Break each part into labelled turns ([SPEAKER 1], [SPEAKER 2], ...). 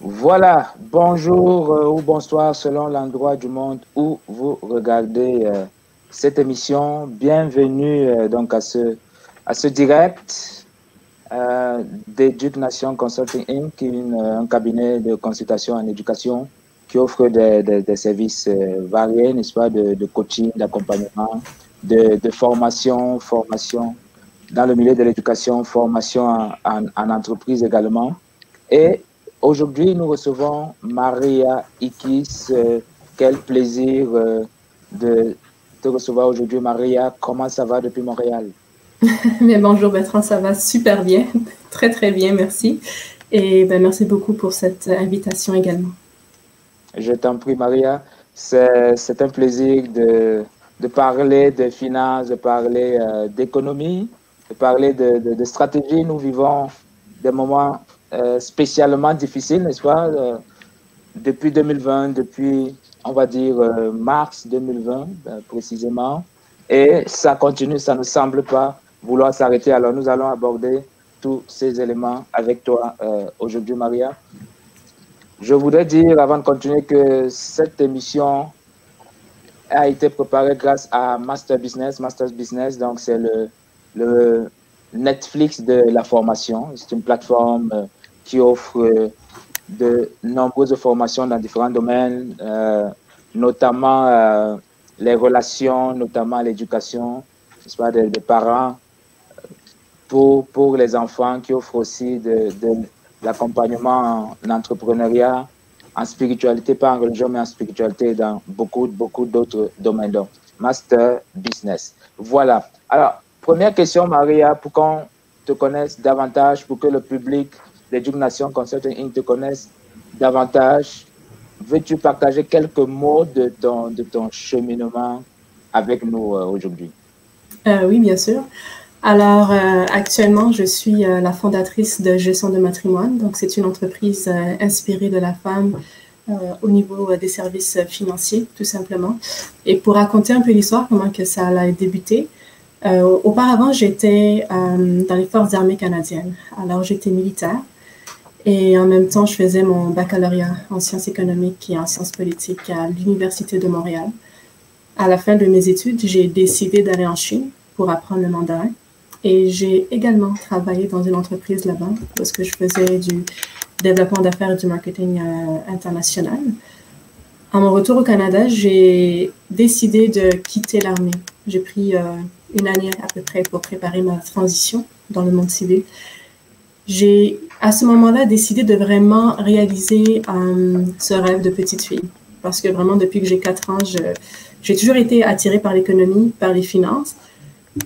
[SPEAKER 1] Voilà, bonjour ou bonsoir selon l'endroit du monde où vous regardez cette émission. Bienvenue donc à ce direct d'Education Consulting Inc., qui est un cabinet de consultation en éducation qui offre des services variés, n'est-ce pas, de coaching, d'accompagnement, de formation dans le milieu de l'éducation, formation en entreprise également. Et aujourd'hui, nous recevons Maria Ikis. Quel plaisir de te recevoir aujourd'hui, Maria. Comment ça va depuis Montréal?
[SPEAKER 2] Mais bonjour Bertrand, ça va super bien, très très bien, merci. Et merci beaucoup pour cette invitation également.
[SPEAKER 1] Je t'en prie, Maria. C'est un plaisir de parler de finances, de parler d'économie, de parler de stratégie. Nous vivons des moments spécialement difficiles, n'est-ce pas? Depuis 2020, depuis, on va dire, mars 2020, précisément. Et ça continue, ça ne semble pas vouloir s'arrêter. Alors, nous allons aborder tous ces éléments avec toi aujourd'hui, Maria. Je voudrais dire, avant de continuer, que cette émission a été préparée grâce à Master Business. Master Business, donc, c'est le Netflix de la formation. C'est une plateforme qui offre de nombreuses formations dans différents domaines, notamment les relations, notamment l'éducation, n'est-ce pas, des parents pour les enfants, qui offre aussi de l'accompagnement en entrepreneuriat, en spiritualité, pas en religion, mais en spiritualité dans beaucoup d'autres domaines. Donc, Master Business. Voilà. Alors, première question, Maria, pour qu'on te connaisse davantage, pour que le public d'Education Consulting Inc. te connaisse davantage, veux-tu partager quelques mots de ton cheminement avec nous aujourd'hui?
[SPEAKER 2] Oui, bien sûr. Alors, actuellement, je suis la fondatrice de Gestion de Matrimoine. Donc, c'est une entreprise inspirée de la femme au niveau des services financiers, tout simplement. Et pour raconter un peu l'histoire, comment que ça a débuté, auparavant, j'étais dans les forces armées canadiennes. Alors, j'étais militaire. Et en même temps, je faisais mon baccalauréat en sciences économiques et en sciences politiques à l'Université de Montréal. À la fin de mes études, j'ai décidé d'aller en Chine pour apprendre le mandarin. Et j'ai également travaillé dans une entreprise là-bas parce que je faisais du développement d'affaires et du marketing international. À mon retour au Canada, j'ai décidé de quitter l'armée. J'ai pris une année à peu près pour préparer ma transition dans le monde civil. J'ai, à ce moment-là, décidé de vraiment réaliser ce rêve de petite fille. Parce que vraiment, depuis que j'ai 4 ans, j'ai toujours été attirée par l'économie, par les finances.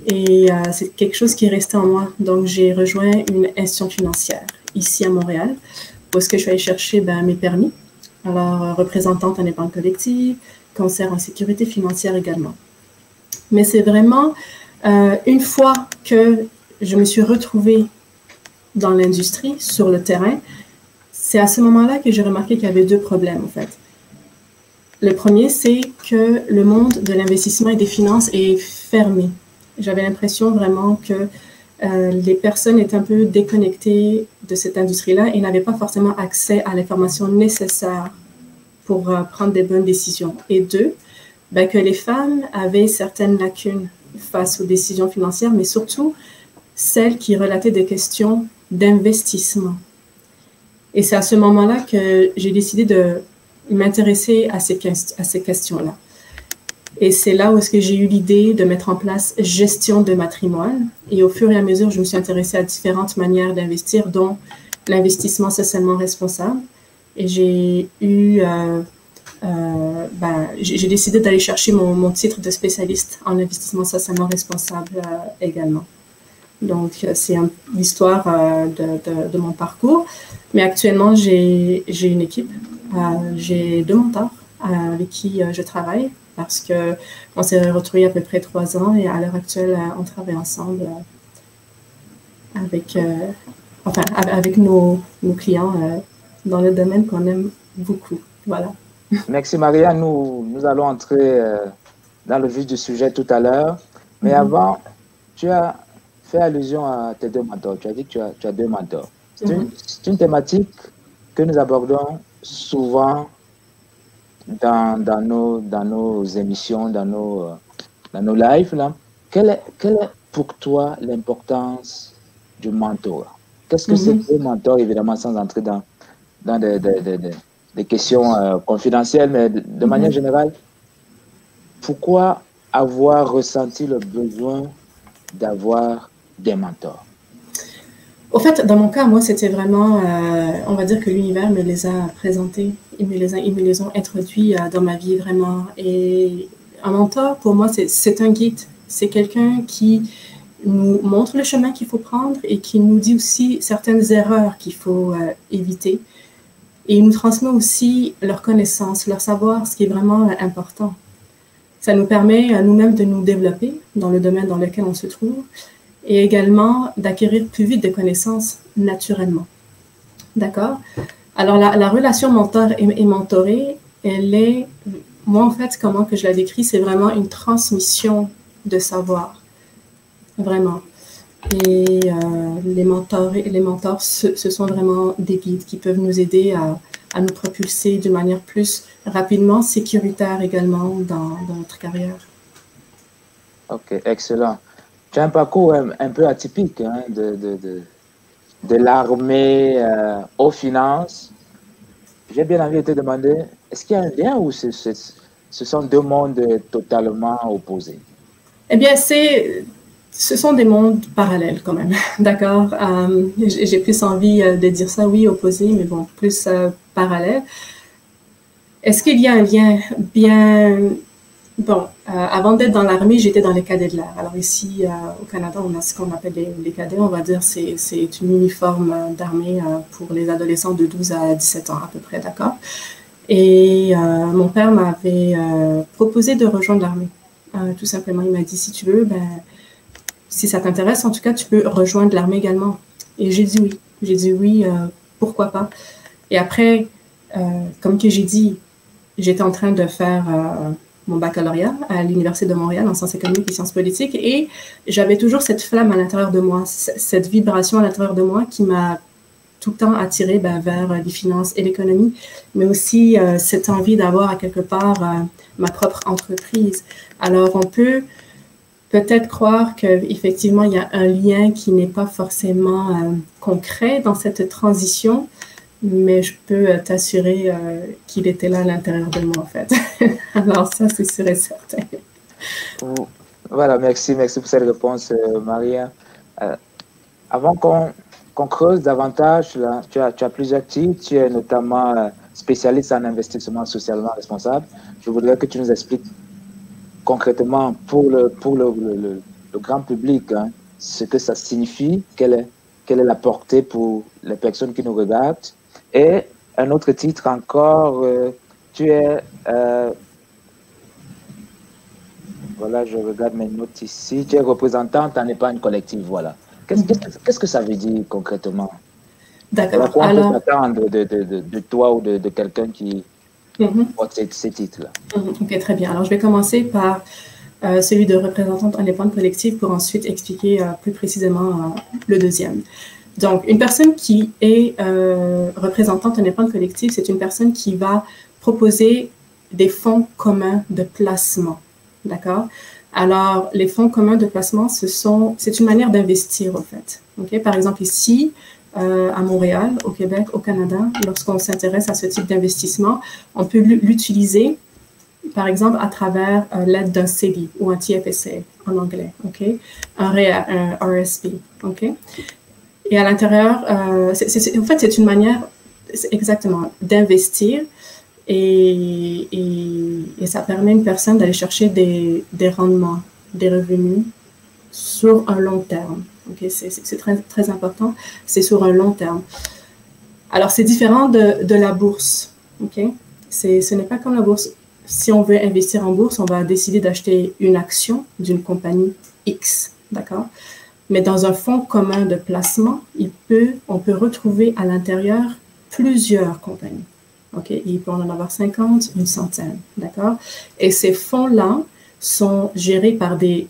[SPEAKER 2] Et c'est quelque chose qui est resté en moi. Donc, j'ai rejoint une institution financière ici à Montréal, où est-ce que je suis allée chercher mes permis. Alors, représentante en épargne collective, conseillère en sécurité financière également. Mais c'est vraiment une fois que je me suis retrouvée dans l'industrie, sur le terrain, c'est à ce moment-là que j'ai remarqué qu'il y avait 2 problèmes, en fait. Le premier, c'est que le monde de l'investissement et des finances est fermé. J'avais l'impression vraiment que les personnes étaient un peu déconnectées de cette industrie-là et n'avaient pas forcément accès à l'information nécessaire pour prendre des bonnes décisions. Et 2, que les femmes avaient certaines lacunes face aux décisions financières, mais surtout celles qui relataient des questions d'investissement. Et c'est à ce moment-là que j'ai décidé de m'intéresser à ces questions-là. Et c'est là où est-ce que j'ai eu l'idée de mettre en place Gestion de Matrimoine. Et au fur et à mesure, je me suis intéressée à différentes manières d'investir, dont l'investissement socialement responsable. Et j'ai j'ai décidé d'aller chercher mon titre de spécialiste en investissement socialement responsable également. Donc, c'est l'histoire de mon parcours. Mais actuellement, j'ai une équipe. J'ai 2 mentors avec qui je travaille parce qu'on s'est retrouvés à peu près 3 ans et à l'heure actuelle, on travaille ensemble avec nos clients dans le domaine qu'on aime beaucoup. Voilà.
[SPEAKER 1] Merci Maria. Nous allons entrer dans le vif du sujet tout à l'heure. Mais avant, tu as fait allusion à tes 2 mentors. Tu as dit que tu as 2 mentors. C'est une thématique que nous abordons souvent dans nos émissions, dans nos lives, là. Quelle est pour toi l'importance du mentor? Qu'est-ce que c'est que le mentor, évidemment, sans entrer dans des questions confidentielles, mais de manière générale, pourquoi avoir ressenti le besoin d'avoir des mentors?
[SPEAKER 2] Au fait, dans mon cas, moi, c'était vraiment, on va dire que l'univers me les a présentés, ils me les ont introduits dans ma vie vraiment. Et un mentor, pour moi, c'est un guide. C'est quelqu'un qui nous montre le chemin qu'il faut prendre et qui nous dit aussi certaines erreurs qu'il faut éviter. Et il nous transmet aussi leur connaissance, leur savoir, ce qui est vraiment important. Ça nous permet à nous-mêmes de nous développer dans le domaine dans lequel on se trouve et également d'acquérir plus vite des connaissances naturellement. D'accord? Alors, la relation mentor et mentoré, elle est, moi en fait, comment que je la décris, c'est vraiment une transmission de savoir. Vraiment. Et les mentors, ce sont vraiment des guides qui peuvent nous aider à nous propulser d'une manière plus rapidement, sécuritaire également dans notre carrière.
[SPEAKER 1] Ok, excellent. Tu as un parcours un peu atypique, hein, de l'armée aux finances. J'ai bien envie de te demander, est-ce qu'il y a un lien ou ce sont deux mondes totalement opposés?
[SPEAKER 2] Eh bien, ce sont des mondes parallèles quand même, d'accord? J'ai plus envie de dire ça, oui, opposés, mais bon, plus parallèles. Est-ce qu'il y a un lien? Bien, bon, avant d'être dans l'armée, j'étais dans les cadets de l'air. Alors ici, au Canada, on a ce qu'on appelle les cadets, on va dire, c'est une uniforme d'armée pour les adolescents de 12 à 17 ans à peu près, d'accord? Et mon père m'avait proposé de rejoindre l'armée. Tout simplement, il m'a dit, si tu veux, ben, si ça t'intéresse, en tout cas, tu peux rejoindre l'armée également. Et j'ai dit oui. J'ai dit oui, pourquoi pas. Et après, comme que j'ai dit, j'étais en train de faire mon baccalauréat à l'Université de Montréal en sciences économiques et sciences politiques. Et j'avais toujours cette flamme à l'intérieur de moi, cette vibration à l'intérieur de moi qui m'a tout le temps attirée vers les finances et l'économie, mais aussi cette envie d'avoir à quelque part ma propre entreprise. Alors, on peut peut-être croire qu'effectivement, il y a un lien qui n'est pas forcément concret dans cette transition, mais je peux t'assurer qu'il était là à l'intérieur de moi, en fait. Alors ça, c'est sûr et certain.
[SPEAKER 1] Voilà, merci pour cette réponse, Maria. Avant qu'on creuse davantage, là, tu as plusieurs titres, tu es notamment spécialiste en investissement socialement responsable. Je voudrais que tu nous expliques concrètement pour le grand public, hein, ce que ça signifie, quelle est la portée pour les personnes qui nous regardent. Et un autre titre encore, tu es, voilà, je regarde mes notes ici, tu es représentante en épargne collective, voilà. Qu'est-ce que ça veut dire concrètement?
[SPEAKER 2] D'accord.
[SPEAKER 1] Quoi on peut attendre de toi ou de quelqu'un qui porte ces titres-là?
[SPEAKER 2] Ok, très bien. Alors, je vais commencer par celui de représentante en épargne collective pour ensuite expliquer plus précisément le deuxième. Donc, une personne qui est représentante en épargne collective, c'est une personne qui va proposer des fonds communs de placement. D'accord? Alors, les fonds communs de placement, c'est une manière d'investir, en fait. Okay? Par exemple, ici, à Montréal, au Québec, au Canada, lorsqu'on s'intéresse à ce type d'investissement, on peut l'utiliser, par exemple, à travers l'aide d'un CELI ou un TFSA en anglais, okay? un RSP. Okay? Et à l'intérieur, en fait, c'est une manière exactement d'investir et ça permet à une personne d'aller chercher des rendements, des revenus sur un long terme. Okay? C'est très, très important, c'est sur un long terme. Alors, c'est différent de la bourse. Okay? Ce n'est pas comme la bourse. Si on veut investir en bourse, on va décider d'acheter une action d'une compagnie X, d'accord? Mais dans un fonds commun de placement, on peut retrouver à l'intérieur plusieurs compagnies. Okay? Il peut en avoir 50, une centaine, d'accord? Et ces fonds-là sont gérés par des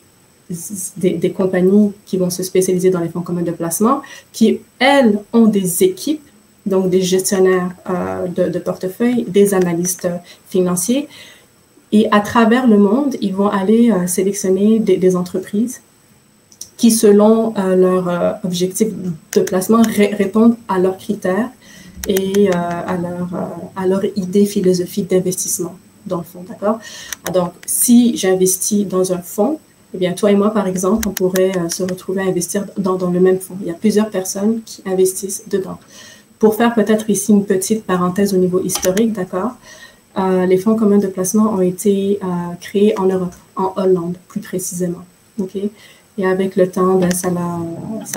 [SPEAKER 2] compagnies qui vont se spécialiser dans les fonds communs de placement, qui, elles, ont des équipes donc des gestionnaires de portefeuille, des analystes financiers. Et à travers le monde, ils vont aller sélectionner des entreprises qui, selon leur objectif de placement, répondent à leurs critères et à leur idée, philosophie d'investissement dans le fonds, d'accord? Donc, si j'investis dans un fonds, eh bien, toi et moi, par exemple, on pourrait se retrouver à investir dans le même fonds. Il y a plusieurs personnes qui investissent dedans. Pour faire peut-être ici une petite parenthèse au niveau historique, d'accord? Les fonds communs de placement ont été créés en Europe, en Hollande, plus précisément, ok? Et avec le temps, ben, ça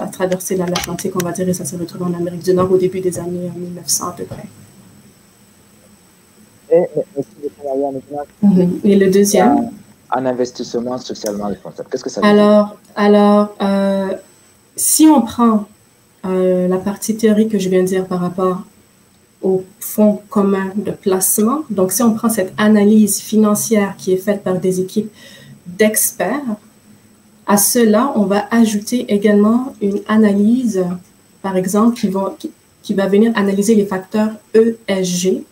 [SPEAKER 2] a traversé l'Atlantique, on va dire, et ça s'est retrouvé en Amérique du Nord au début des années 1900 à peu près. Et le deuxième?
[SPEAKER 1] En investissement socialement responsable, qu'est-ce que ça veut dire?
[SPEAKER 2] Alors, si on prend la partie théorique que je viens de dire par rapport au fonds commun de placement, donc si on prend cette analyse financière qui est faite par des équipes d'experts, à cela, on va ajouter également une analyse, par exemple, qui va venir analyser les facteurs ESG,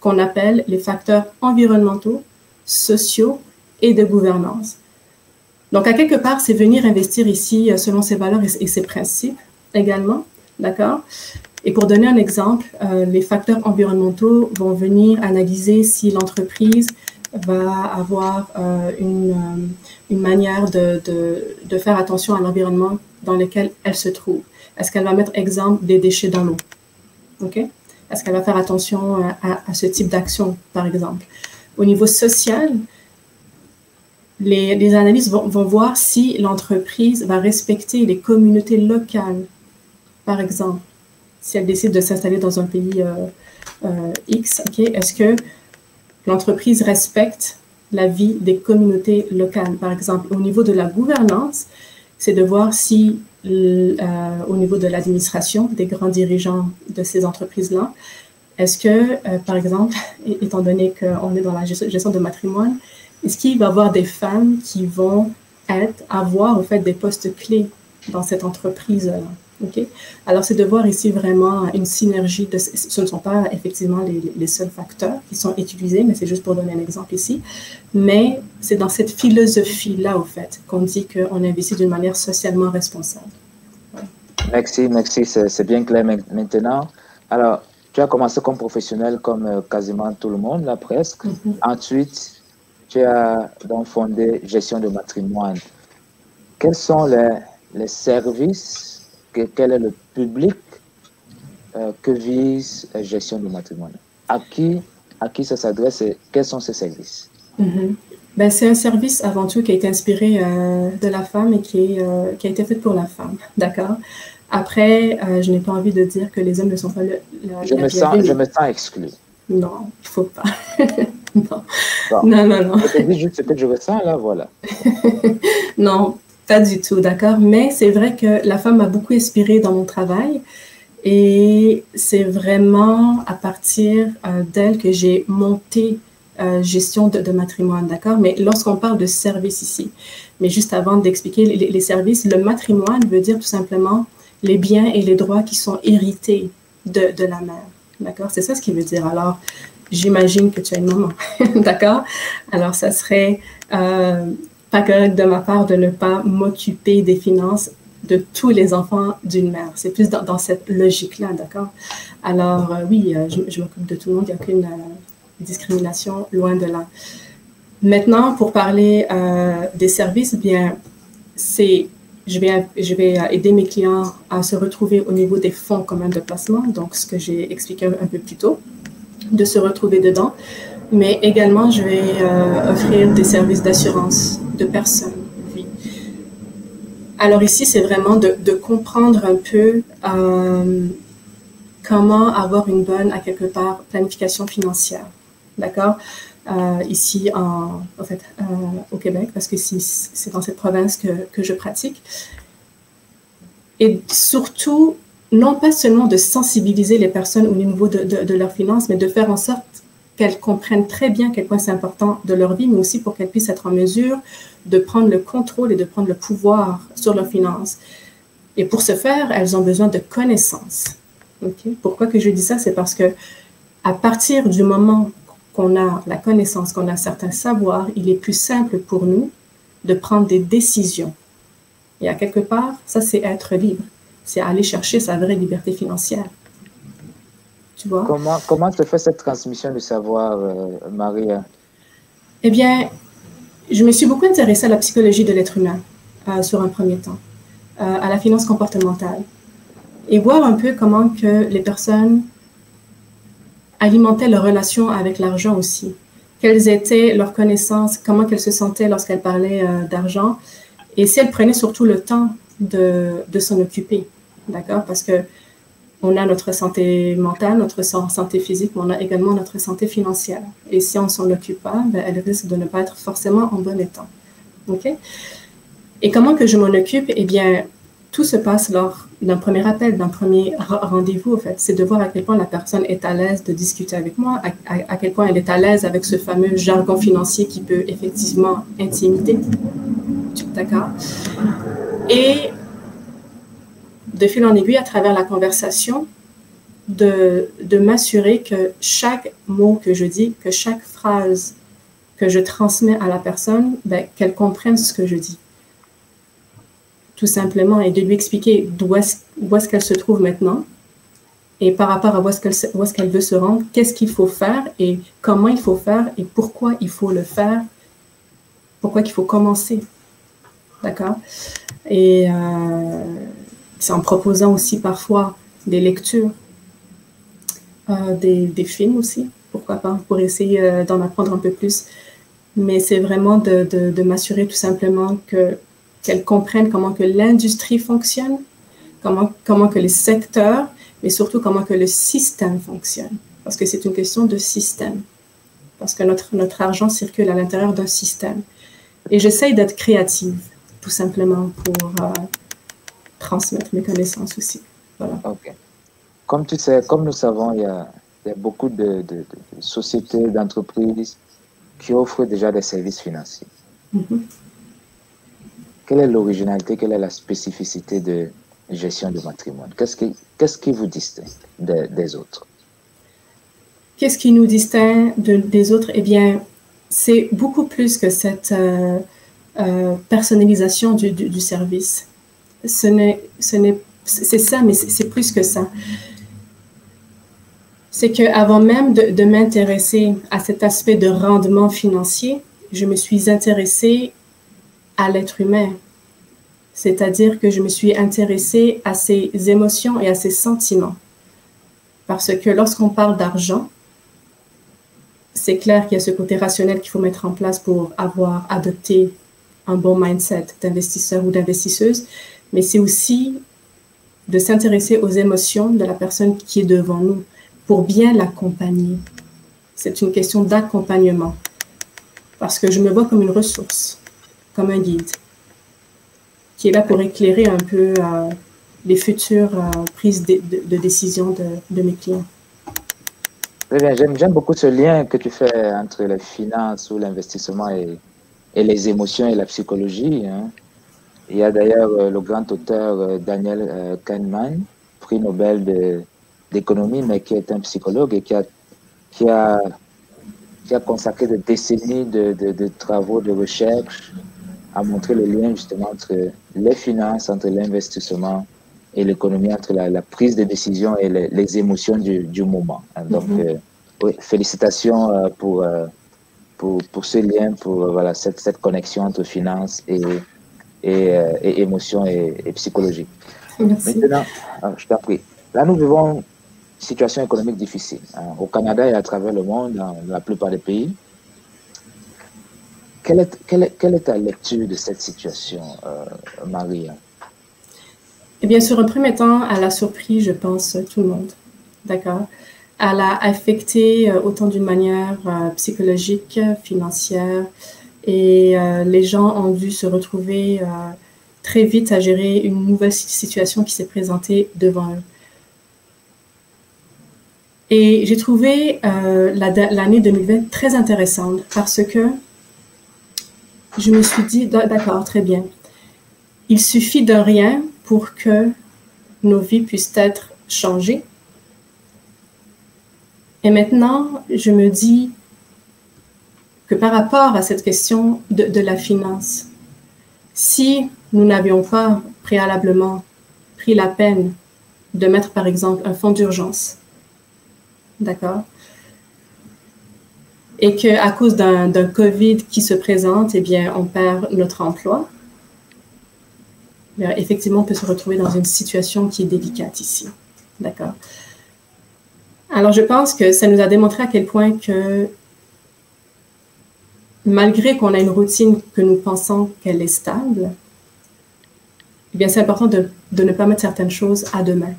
[SPEAKER 2] qu'on appelle les facteurs environnementaux, sociaux et de gouvernance. Donc, à quelque part, c'est venir investir ici selon ses valeurs et ses principes également, d'accord? Et pour donner un exemple, les facteurs environnementaux vont venir analyser si l'entreprise va avoir une manière de faire attention à l'environnement dans lequel elle se trouve. Est-ce qu'elle va mettre exemple des déchets dans l'eau? OK? Est-ce qu'elle va faire attention à ce type d'action, par exemple? Au niveau social, les analyses vont voir si l'entreprise va respecter les communautés locales, par exemple. Si elle décide de s'installer dans un pays X, okay, est-ce que l'entreprise respecte la vie des communautés locales? Par exemple, au niveau de la gouvernance, c'est de voir si, au niveau de l'administration, des grands dirigeants de ces entreprises-là, est-ce que, par exemple, étant donné qu'on est dans la gestion de matrimoine, est-ce qu'il va y avoir des femmes qui vont avoir, en fait, des postes clés dans cette entreprise-là? Okay? Alors, c'est de voir ici vraiment une synergie. Ce ne sont pas effectivement les seuls facteurs qui sont utilisés, mais c'est juste pour donner un exemple ici. Mais c'est dans cette philosophie-là, au fait, qu'on dit qu'on investit d'une manière socialement responsable. Ouais.
[SPEAKER 1] Merci, c'est bien clair maintenant. Alors, tu as commencé comme professionnel comme quasiment tout le monde, là presque. Ensuite, tu as donc fondé Gestion de matrimoine. Quels sont les services, quel est le public que vise la gestion de matrimoine? À qui ça s'adresse et quels sont ces services?
[SPEAKER 2] Ben, c'est un service avant tout qui a été inspiré de la femme et qui a été fait pour la femme, d'accord? Après, je n'ai pas envie de dire que les hommes ne sont pas
[SPEAKER 1] je me sens exclu.
[SPEAKER 2] Non, il ne faut pas. Non.
[SPEAKER 1] Je te dis juste ce que je ressens, là, voilà.
[SPEAKER 2] Non, pas du tout, d'accord? Mais c'est vrai que la femme m'a beaucoup inspirée dans mon travail et c'est vraiment à partir d'elle que j'ai monté gestion de matrimoine, d'accord? Mais lorsqu'on parle de service ici, mais juste avant d'expliquer les services, le matrimoine veut dire tout simplement les biens et les droits qui sont hérités de la mère, d'accord? C'est ça ce qui veut dire. Alors, j'imagine que tu as une maman, d'accord? Alors, ça serait pas correct de ma part de ne pas m'occuper des finances de tous les enfants d'une mère. C'est plus dans cette logique-là, d'accord? Alors, oui, je m'occupe de tout le monde, il n'y a aucune discrimination, loin de là. Maintenant, pour parler des services, bien, je vais aider mes clients à se retrouver au niveau des fonds communs de placement, donc ce que j'ai expliqué un peu plus tôt, de se retrouver dedans. Mais également, je vais offrir des services d'assurance de personnes. Oui. Alors ici, c'est vraiment de comprendre un peu comment avoir une bonne, à quelque part, planification financière. D'accord? Ici, au Québec, parce que c'est dans cette province que je pratique. Et surtout, non pas seulement de sensibiliser les personnes au niveau de leurs finances, mais de faire en sorte qu'elles comprennent très bien quel point c'est important de leur vie, mais aussi pour qu'elles puissent être en mesure de prendre le contrôle et de prendre le pouvoir sur leurs finances. Et pour ce faire, elles ont besoin de connaissances. Okay? Pourquoi que je dis ça? C'est parce que à partir du moment qu'on a la connaissance, qu'on a certains savoirs, il est plus simple pour nous de prendre des décisions. Et à quelque part, ça, c'est être libre. C'est aller chercher sa vraie liberté financière. Tu vois?
[SPEAKER 1] Comment se fait cette transmission du savoir, Maria?
[SPEAKER 2] Eh bien, je me suis beaucoup intéressée à la psychologie de l'être humain sur un premier temps, à la finance comportementale, et voir un peu comment que les personnes alimentaient leur relation avec l'argent aussi. Quelles étaient leurs connaissances, comment qu'elles se sentaient lorsqu'elles parlaient d'argent, et si elles prenaient surtout le temps de s'en occuper, d'accord? Parce que on a notre santé mentale, notre santé physique, mais on a également notre santé financière. Et si on ne s'en occupe pas, ben, elle risque de ne pas être forcément en bon état. OK? Et comment que je m'en occupe? Eh bien, tout se passe lors d'un premier appel, d'un premier rendez-vous, en fait. C'est de voir à quel point la personne est à l'aise de discuter avec moi, à quel point elle est à l'aise avec ce fameux jargon financier qui peut effectivement intimider. D'accord? Et de fil en aiguille, à travers la conversation, de m'assurer que chaque mot que je dis, que chaque phrase que je transmets à la personne, ben, qu'elle comprenne ce que je dis. Tout simplement, et de lui expliquer où est-ce qu'elle se trouve maintenant, et par rapport à où est-ce qu'elle veut se rendre, qu'est-ce qu'il faut faire, et comment il faut faire, et pourquoi il faut le faire, pourquoi il faut commencer. D'accord? Et c'est en proposant aussi parfois des lectures, des films aussi, pourquoi pas, pour essayer d'en apprendre un peu plus. Mais c'est vraiment de m'assurer tout simplement qu'elles comprennent comment que l'industrie fonctionne, comment que les secteurs, mais surtout comment que le système fonctionne. Parce que c'est une question de système. Parce que notre argent circule à l'intérieur d'un système. Et j'essaye d'être créative, tout simplement, pour transmettre mes connaissances aussi. Voilà.
[SPEAKER 1] OK. Comme tu sais, comme nous savons, il y a beaucoup de sociétés, d'entreprises qui offrent déjà des services financiers.
[SPEAKER 2] Mm-hmm.
[SPEAKER 1] Quelle est l'originalité, quelle est la spécificité de gestion de patrimoine? Qu'est-ce qui vous distingue des autres?
[SPEAKER 2] Qu'est-ce qui nous distingue des autres? Eh bien, c'est beaucoup plus que cette personnalisation du service. C'est ça, mais c'est plus que ça. C'est qu'avant même de m'intéresser à cet aspect de rendement financier, je me suis intéressée à l'être humain. C'est-à-dire que je me suis intéressée à ses émotions et à ses sentiments. Parce que lorsqu'on parle d'argent, c'est clair qu'il y a ce côté rationnel qu'il faut mettre en place pour avoir adopté un bon mindset d'investisseur ou d'investisseuse, mais c'est aussi de s'intéresser aux émotions de la personne qui est devant nous pour bien l'accompagner. C'est une question d'accompagnement parce que je me vois comme une ressource, comme un guide qui est là pour éclairer un peu les futures prises de décision de mes clients.
[SPEAKER 1] J'aime beaucoup ce lien que tu fais entre les finances ou l'investissement et les émotions et la psychologie. Hein. Il y a d'ailleurs le grand auteur Daniel Kahneman, prix Nobel d'économie, mais qui est un psychologue et qui a consacré des décennies de travaux de recherche à montrer le lien justement entre les finances, entre l'investissement et l'économie, entre la prise de décision et les émotions du moment. Donc, oui, félicitations pour ce lien, pour voilà, cette connexion entre finances et émotions et psychologie.
[SPEAKER 2] Merci.
[SPEAKER 1] Maintenant, je t'en prie. Là, nous vivons une situation économique difficile au Canada et à travers le monde, dans la plupart des pays. Quelle est ta lecture de cette situation, Maria?
[SPEAKER 2] Eh bien, sur un premier temps, elle a surpris, je pense, tout le monde. D'accord? Elle a affecté autant d'une manière psychologique, financière, et les gens ont dû se retrouver très vite à gérer une nouvelle situation qui s'est présentée devant eux. Et j'ai trouvé l'année 2020 très intéressante parce que je me suis dit, d'accord, très bien. Il suffit de rien pour que nos vies puissent être changées Et maintenant, je me dis que par rapport à cette question de la finance, si nous n'avions pas préalablement pris la peine de mettre, par exemple, un fonds d'urgence, d'accord, et qu'à cause d'un COVID qui se présente, eh bien, on perd notre emploi, effectivement, on peut se retrouver dans une situation qui est délicate ici, d'accord. Alors, je pense que ça nous a démontré à quel point que malgré qu'on a une routine que nous pensons qu'elle est stable, eh bien, c'est important de ne pas mettre certaines choses à demain.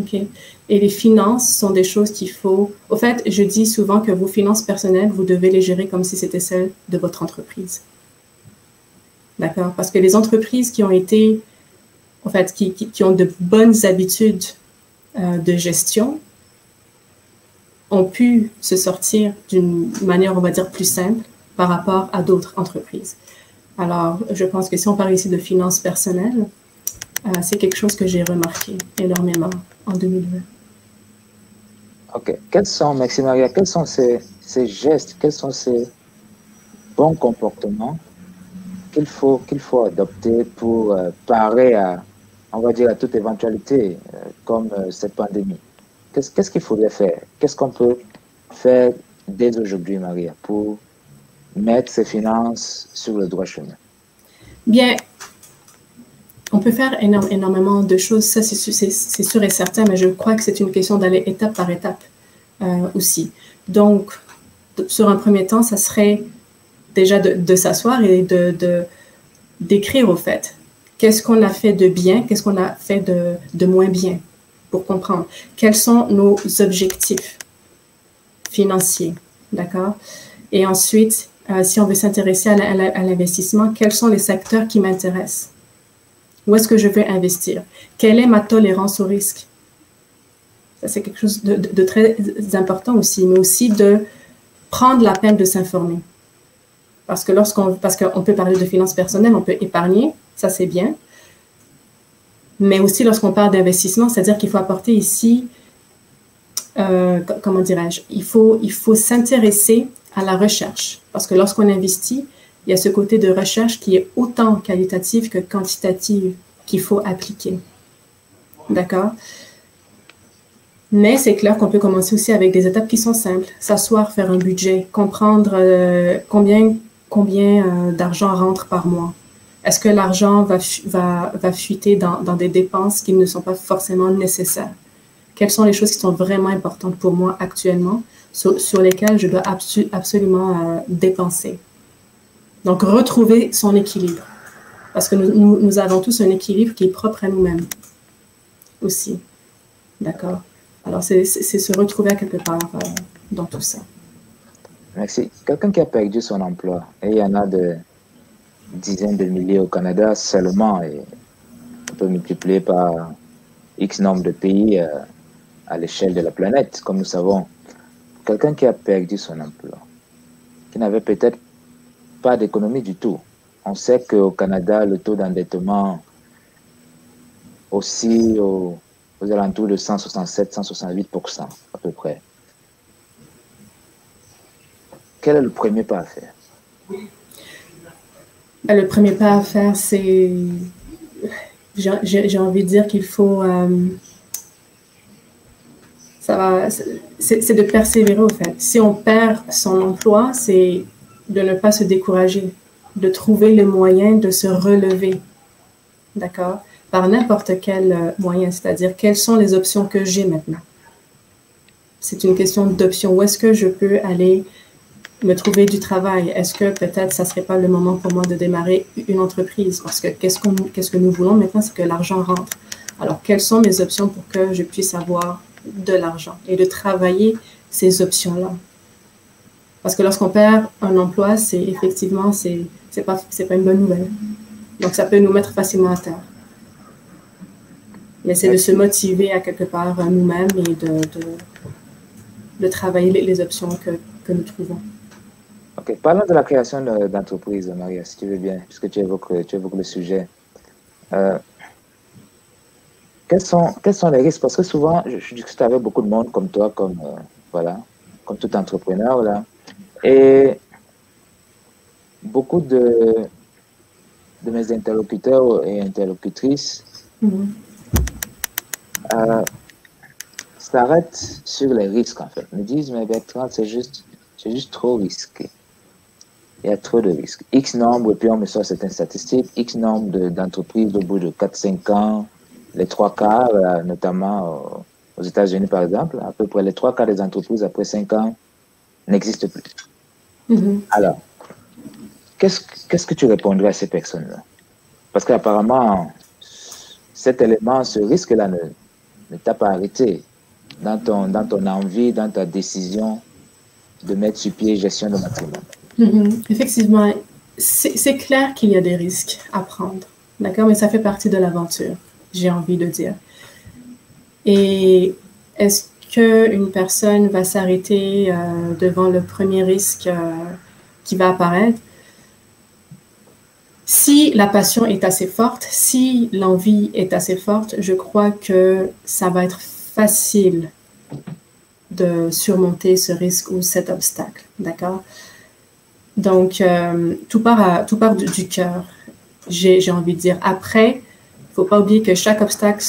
[SPEAKER 2] Okay. Et les finances sont des choses qu'il faut... Au fait, je dis souvent que vos finances personnelles, vous devez les gérer comme si c'était celles de votre entreprise. D'accord? Parce que les entreprises qui ont été... En fait, qui ont de bonnes habitudes de gestion ont pu se sortir d'une manière, on va dire, plus simple par rapport à d'autres entreprises. Alors, je pense que si on parle ici de finances personnelles, c'est quelque chose que j'ai remarqué énormément en 2020.
[SPEAKER 1] OK. Merci Maria, quels sont ces gestes, quels sont ces bons comportements qu'il faut adopter pour parer à, on va dire, à toute éventualité comme cette pandémie? Qu'est-ce qu'il faudrait faire? Qu'est-ce qu'on peut faire dès aujourd'hui, Maria, pour mettre ses finances sur le droit chemin?
[SPEAKER 2] Bien, on peut faire énormément de choses, ça c'est sûr et certain, mais je crois que c'est une question d'aller étape par étape aussi. Donc, sur un premier temps, ça serait déjà de s'asseoir et d'écrire au fait. Qu'est-ce qu'on a fait de bien, qu'est-ce qu'on a fait de moins bien, pour comprendre. Quels sont nos objectifs financiers, d'accord? Et ensuite, si on veut s'intéresser à l'investissement, quels sont les secteurs qui m'intéressent? Où est-ce que je veux investir? Quelle est ma tolérance au risque? Ça, c'est quelque chose de très important aussi, mais aussi de prendre la peine de s'informer. Parce qu'on peut parler de finances personnelles, on peut épargner, ça c'est bien. Mais aussi lorsqu'on parle d'investissement, c'est-à-dire qu'il faut apporter ici, comment dirais-je, il faut s'intéresser à la recherche. Parce que lorsqu'on investit, il y a ce côté de recherche qui est autant qualitative que quantitative qu'il faut appliquer. D'accord? Mais c'est clair qu'on peut commencer aussi avec des étapes qui sont simples. S'asseoir, faire un budget, comprendre combien d'argent rentre par mois. Est-ce que l'argent va fuiter dans des dépenses qui ne sont pas forcément nécessaires? Quelles sont les choses qui sont vraiment importantes pour moi actuellement, sur lesquelles je dois absolument dépenser? Donc, retrouver son équilibre. Parce que nous avons tous un équilibre qui est propre à nous-mêmes aussi. D'accord? Alors, c'est se retrouver à quelque part dans tout ça.
[SPEAKER 1] Merci. Quelqu'un qui a perdu son emploi, et il y en a de dizaines de milliers au Canada seulement, et on peut multiplier par X nombre de pays à l'échelle de la planète, comme nous savons. Quelqu'un qui a perdu son emploi, qui n'avait peut-être pas d'économie du tout. On sait qu'au Canada, le taux d'endettement oscille aux alentours de 167-168% à peu près. Quel est le premier pas à faire?
[SPEAKER 2] Le premier pas à faire, c'est... J'ai envie de dire qu'il faut... c'est de persévérer, au fait. Si on perd son emploi, c'est de ne pas se décourager, de trouver le moyen de se relever, d'accord? Par n'importe quel moyen, c'est-à-dire quelles sont les options que j'ai maintenant. C'est une question d'options. Où est-ce que je peux aller me trouver du travail? Est-ce que peut-être ça serait pas le moment pour moi de démarrer une entreprise? Parce que qu'est-ce que nous voulons maintenant, c'est que l'argent rentre. Alors, quelles sont mes options pour que je puisse avoir de l'argent et de travailler ces options-là? Parce que lorsqu'on perd un emploi, c'est effectivement, c'est pas une bonne nouvelle. Donc, ça peut nous mettre facilement à terre. Mais c'est de se motiver à quelque part nous-mêmes et de travailler les options que nous trouvons.
[SPEAKER 1] Ok, parlons de la création d'entreprise, Maria, si tu veux bien, puisque tu évoques le sujet. quels sont les risques? Parce que souvent, je discute avec beaucoup de monde comme toi, voilà, comme tout entrepreneur, là. Et beaucoup de mes interlocuteurs et interlocutrices s'arrêtent sur les risques, en fait. Ils me disent, mais Bertrand, c'est juste trop risqué. Il y a trop de risques. X nombre, et puis on me sort certaines statistiques, X nombre d'entreprises au bout de 4-5 ans, les 3/4, notamment aux États-Unis, par exemple, à peu près les 3/4 des entreprises après 5 ans n'existent plus. Alors, qu'est-ce que tu répondrais à ces personnes-là? Parce qu'apparemment, cet élément, ce risque-là ne t'a pas arrêté dans ton envie, dans ta décision de mettre sur pied gestion de matrimoine.
[SPEAKER 2] Effectivement, c'est clair qu'il y a des risques à prendre, d'accord? Mais ça fait partie de l'aventure, j'ai envie de dire. Et est-ce qu'une personne va s'arrêter devant le premier risque qui va apparaître? Si la passion est assez forte, si l'envie est assez forte, je crois que ça va être facile de surmonter ce risque ou cet obstacle, d'accord? Donc, tout part du cœur, j'ai envie de dire. Après, il ne faut pas oublier que chaque obstacle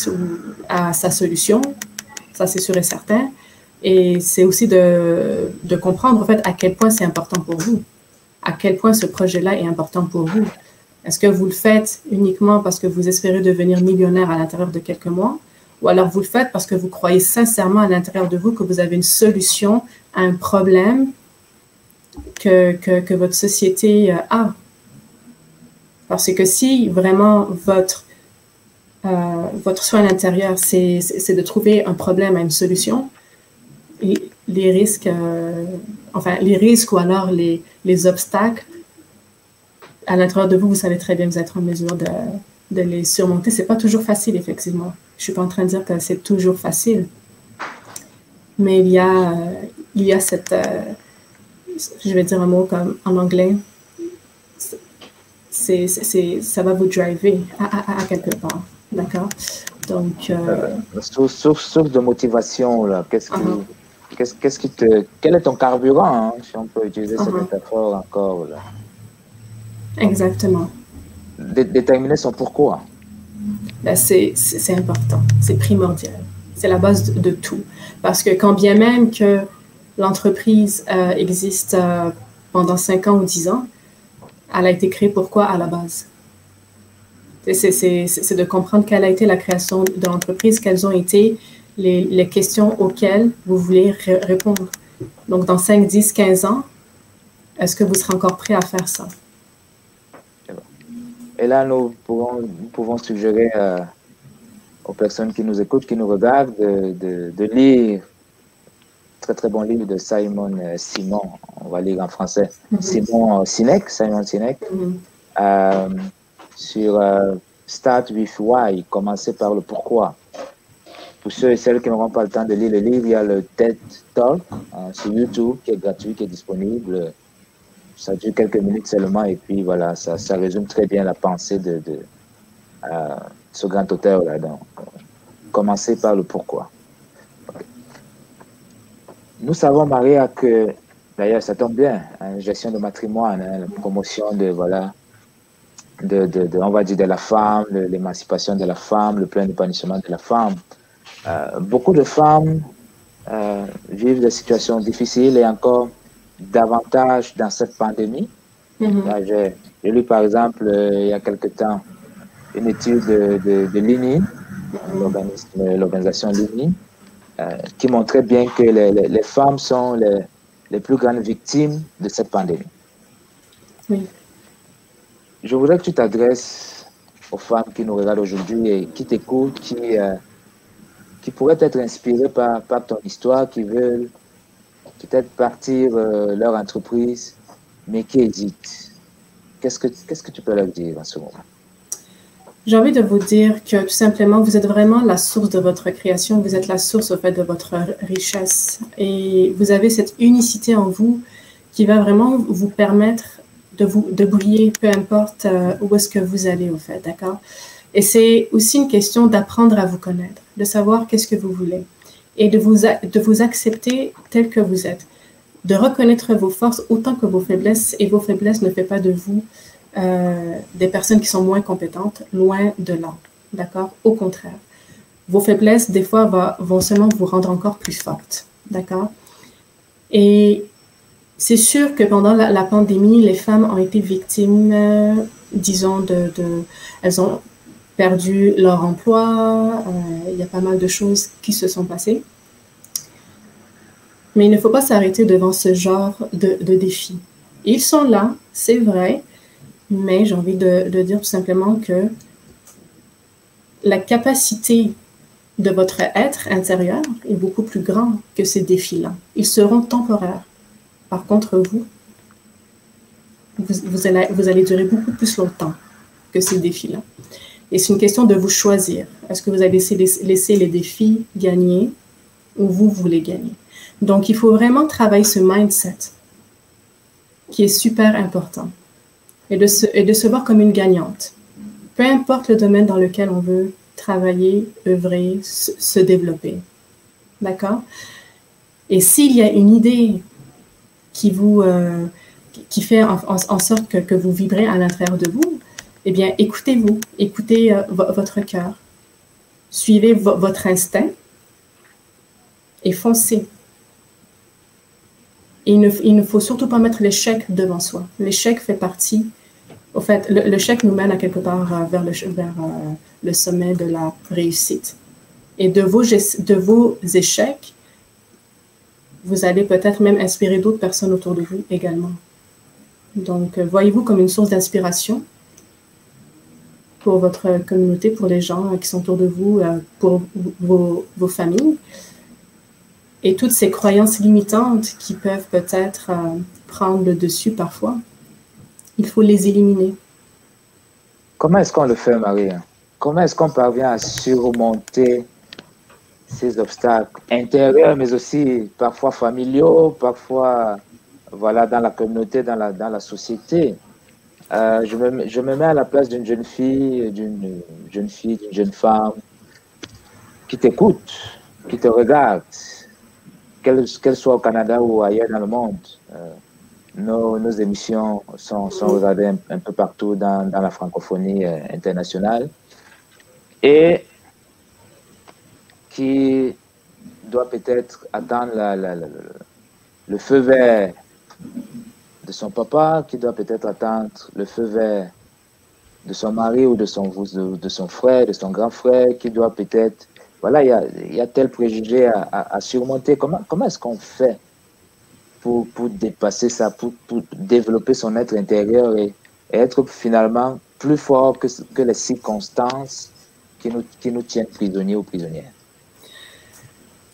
[SPEAKER 2] a sa solution, ça c'est sûr et certain. Et c'est aussi de comprendre en fait à quel point c'est important pour vous, à quel point ce projet-là est important pour vous. Est-ce que vous le faites uniquement parce que vous espérez devenir millionnaire à l'intérieur de quelques mois, ou alors vous le faites parce que vous croyez sincèrement à l'intérieur de vous que vous avez une solution à un problème que votre société a? Parce que si vraiment votre soin intérieur, c'est de trouver un problème à une solution, et les risques, les risques ou alors les obstacles, à l'intérieur de vous, vous savez très bien que vous êtes en mesure de les surmonter. C'est pas toujours facile, effectivement. Je suis pas en train de dire que c'est toujours facile. Mais il y a cette, je vais dire un mot comme en anglais, ça va vous driver à quelque part. D'accord? Donc.
[SPEAKER 1] Source de motivation, là. Quel est ton carburant, hein, si on peut utiliser cette métaphore encore, là?
[SPEAKER 2] Exactement.
[SPEAKER 1] Déterminer son pourquoi.
[SPEAKER 2] Ben c'est important, c'est primordial. C'est la base de tout. Parce que quand bien même que l'entreprise existe pendant 5 ans ou 10 ans, elle a été créée pourquoi à la base? C'est de comprendre quelle a été la création de l'entreprise, quelles ont été les questions auxquelles vous voulez répondre. Donc, dans 5, 10, 15 ans, est-ce que vous serez encore prêt à faire ça?
[SPEAKER 1] Et là, nous pouvons suggérer aux personnes qui nous écoutent, qui nous regardent, de lire très très bon livre de Simon on va lire en français, Simon Sinek, sur Start with Why, commencer par le pourquoi. Pour ceux et celles qui n'auront pas le temps de lire le livre, il y a le TED Talk sur YouTube qui est gratuit, qui est disponible. Ça dure quelques minutes seulement et puis voilà, ça résume très bien la pensée de ce grand auteur-là. Donc, commencer par le pourquoi. Okay. Nous savons, Maria, que, d'ailleurs, ça tombe bien, hein, gestion de matrimoine, hein, la promotion on va dire, de la femme, l'émancipation de la femme, le plein épanouissement de la femme. Beaucoup de femmes vivent des situations difficiles et encore davantage dans cette pandémie. J'ai lu, par exemple, il y a quelque temps, une étude de l'INI, l'organisation l'INI, qui montrait bien que les femmes sont les plus grandes victimes de cette pandémie.
[SPEAKER 2] Oui.
[SPEAKER 1] Je voudrais que tu t'adresses aux femmes qui nous regardent aujourd'hui et qui t'écoutent, qui pourraient être inspirées par ton histoire, qui veulent peut-être partir leur entreprise, mais qui hésitent. Qu'est-ce que tu peux leur dire en ce moment?
[SPEAKER 2] J'ai envie de vous dire que tout simplement, vous êtes vraiment la source de votre création, vous êtes la source au fait de votre richesse et vous avez cette unicité en vous qui va vraiment vous permettre de briller, peu importe où est-ce que vous allez au fait, d'accord? Et c'est aussi une question d'apprendre à vous connaître, de savoir qu'est-ce que vous voulez et de vous accepter tel que vous êtes, de reconnaître vos forces autant que vos faiblesses, et vos faiblesses ne fait pas de vous des personnes qui sont moins compétentes, loin de là, d'accord? Au contraire. Vos faiblesses, des fois, vont seulement vous rendre encore plus forte, d'accord? Et c'est sûr que pendant la pandémie, les femmes ont été victimes, disons, elles ont perdu leur emploi, il y a pas mal de choses qui se sont passées. Mais il ne faut pas s'arrêter devant ce genre de défis. Ils sont là, c'est vrai, mais j'ai envie de dire tout simplement que la capacité de votre être intérieur est beaucoup plus grande que ces défis-là. Ils seront temporaires. Par contre, vous allez durer beaucoup plus longtemps que ces défis-là. Et c'est une question de vous choisir. Est-ce que vous allez laisser les défis gagner ou vous voulez gagner? Donc, il faut vraiment travailler ce mindset qui est super important et de se voir comme une gagnante. Peu importe le domaine dans lequel on veut travailler, œuvrer, se développer. D'accord? Et s'il y a une idée qui fait en sorte que vous vibrez à l'intérieur de vous, eh bien, écoutez-vous, écoutez votre cœur, suivez votre instinct et foncez. Et il ne faut surtout pas mettre l'échec devant soi. L'échec fait partie, au fait, l'échec nous mène à quelque part vers le sommet de la réussite. Et de vos échecs, vous allez peut-être même inspirer d'autres personnes autour de vous également. Donc, voyez-vous comme une source d'inspiration pour votre communauté, pour les gens qui sont autour de vous, pour vos familles. Et toutes ces croyances limitantes qui peuvent peut-être prendre le dessus parfois, il faut les éliminer.
[SPEAKER 1] Comment est-ce qu'on le fait, Marie? Comment est-ce qu'on parvient à surmonter ces obstacles intérieurs, mais aussi parfois familiaux, parfois voilà, dans la communauté, dans la société? Je me mets à la place d'une jeune fille, d'une jeune femme qui t'écoute, qui te regarde, qu'elle soit au Canada ou ailleurs dans le monde. Nos émissions sont regardées un peu partout dans la francophonie internationale et qui doit peut-être attendre le feu vert de son papa, qui doit peut-être attendre le feu vert de son mari ou de son frère, de son grand frère, qui doit peut-être... Voilà, il y a tel préjugé à surmonter. Comment est-ce qu'on fait pour dépasser ça, pour développer son être intérieur et être finalement plus fort que les circonstances qui nous tiennent prisonniers ou prisonnières?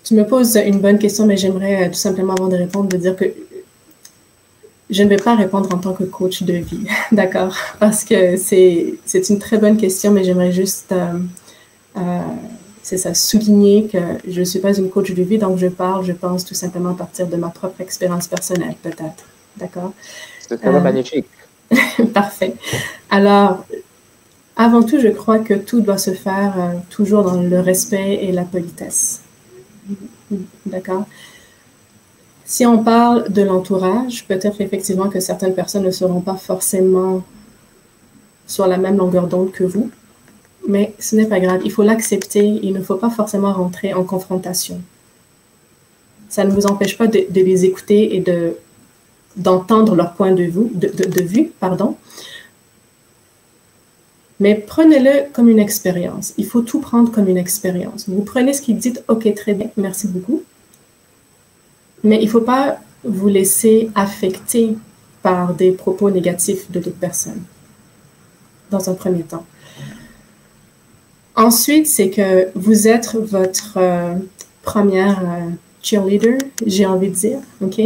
[SPEAKER 2] Tu me poses une bonne question, mais j'aimerais tout simplement, avant de répondre, de dire que je ne vais pas répondre en tant que coach de vie, d'accord? Parce que c'est une très bonne question, mais j'aimerais juste c'est ça, souligner que je ne suis pas une coach de vie, donc je pense tout simplement à partir de ma propre expérience personnelle, peut-être. D'accord?
[SPEAKER 1] C'est très magnifique.
[SPEAKER 2] Parfait. Alors, avant tout, je crois que tout doit se faire toujours dans le respect et la politesse. D'accord? Si on parle de l'entourage, peut-être effectivement que certaines personnes ne seront pas forcément sur la même longueur d'onde que vous. Mais ce n'est pas grave, il faut l'accepter, il ne faut pas forcément rentrer en confrontation. Ça ne vous empêche pas de les écouter et d'entendre leur point de vue, pardon. Mais prenez-le comme une expérience. Il faut tout prendre comme une expérience. Vous prenez ce qu'ils disent, ok, très bien, merci beaucoup. Mais il ne faut pas vous laisser affecter par des propos négatifs de d'autres personnes, dans un premier temps. Ensuite, c'est que vous êtes votre première cheerleader, j'ai envie de dire, ok?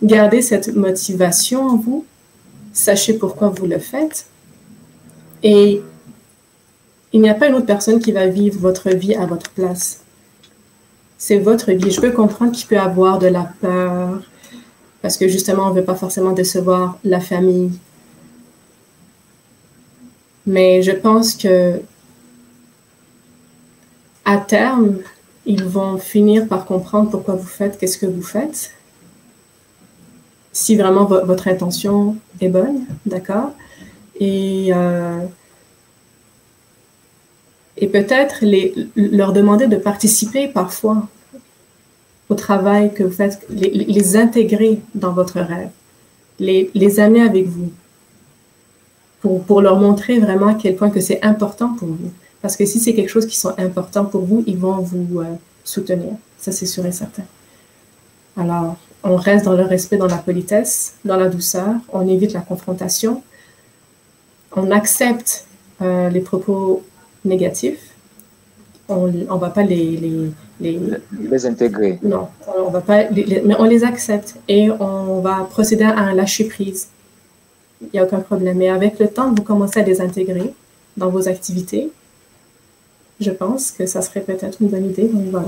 [SPEAKER 2] Gardez cette motivation en vous, sachez pourquoi vous le faites, et il n'y a pas une autre personne qui va vivre votre vie à votre place. C'est votre vie. Je peux comprendre qu'il peut y avoir de la peur, parce que justement, on ne veut pas forcément décevoir la famille. Mais je pense que à terme, ils vont finir par comprendre pourquoi vous faites, qu'est-ce que vous faites. Si vraiment votre intention est bonne, d'accord? Et peut-être leur demander de participer parfois au travail que vous faites, les intégrer dans votre rêve, les amener avec vous, pour leur montrer vraiment à quel point que c'est important pour vous. Parce que si c'est quelque chose qui sont important pour vous, ils vont vous soutenir. Ça, c'est sûr et certain. Alors, on reste dans le respect, dans la politesse, dans la douceur, on évite la confrontation, on accepte les propos négatifs, on ne va pas les
[SPEAKER 1] intégrer.
[SPEAKER 2] Non, on va pas, mais on les accepte et on va procéder à un lâcher-prise. Il n'y a aucun problème. Mais avec le temps, vous commencez à les intégrer dans vos activités. Je pense que ça serait peut-être une bonne idée. Donc voilà.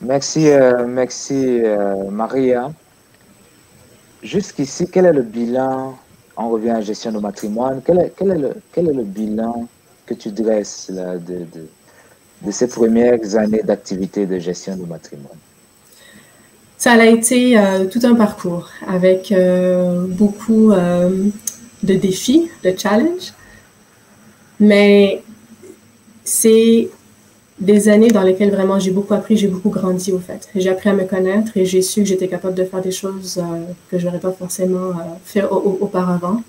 [SPEAKER 1] Merci, Maria. Jusqu'ici, quel est le bilan? On revient à la gestion de matrimoine. Quel est le bilan que tu dresses là, de ces premières années d'activité de gestion de matrimoine?
[SPEAKER 2] Ça a été tout un parcours avec beaucoup de défis, de challenges, mais c'est des années dans lesquelles vraiment j'ai beaucoup appris, j'ai beaucoup grandi au fait. J'ai appris à me connaître et j'ai su que j'étais capable de faire des choses que je n'aurais pas forcément fait auparavant.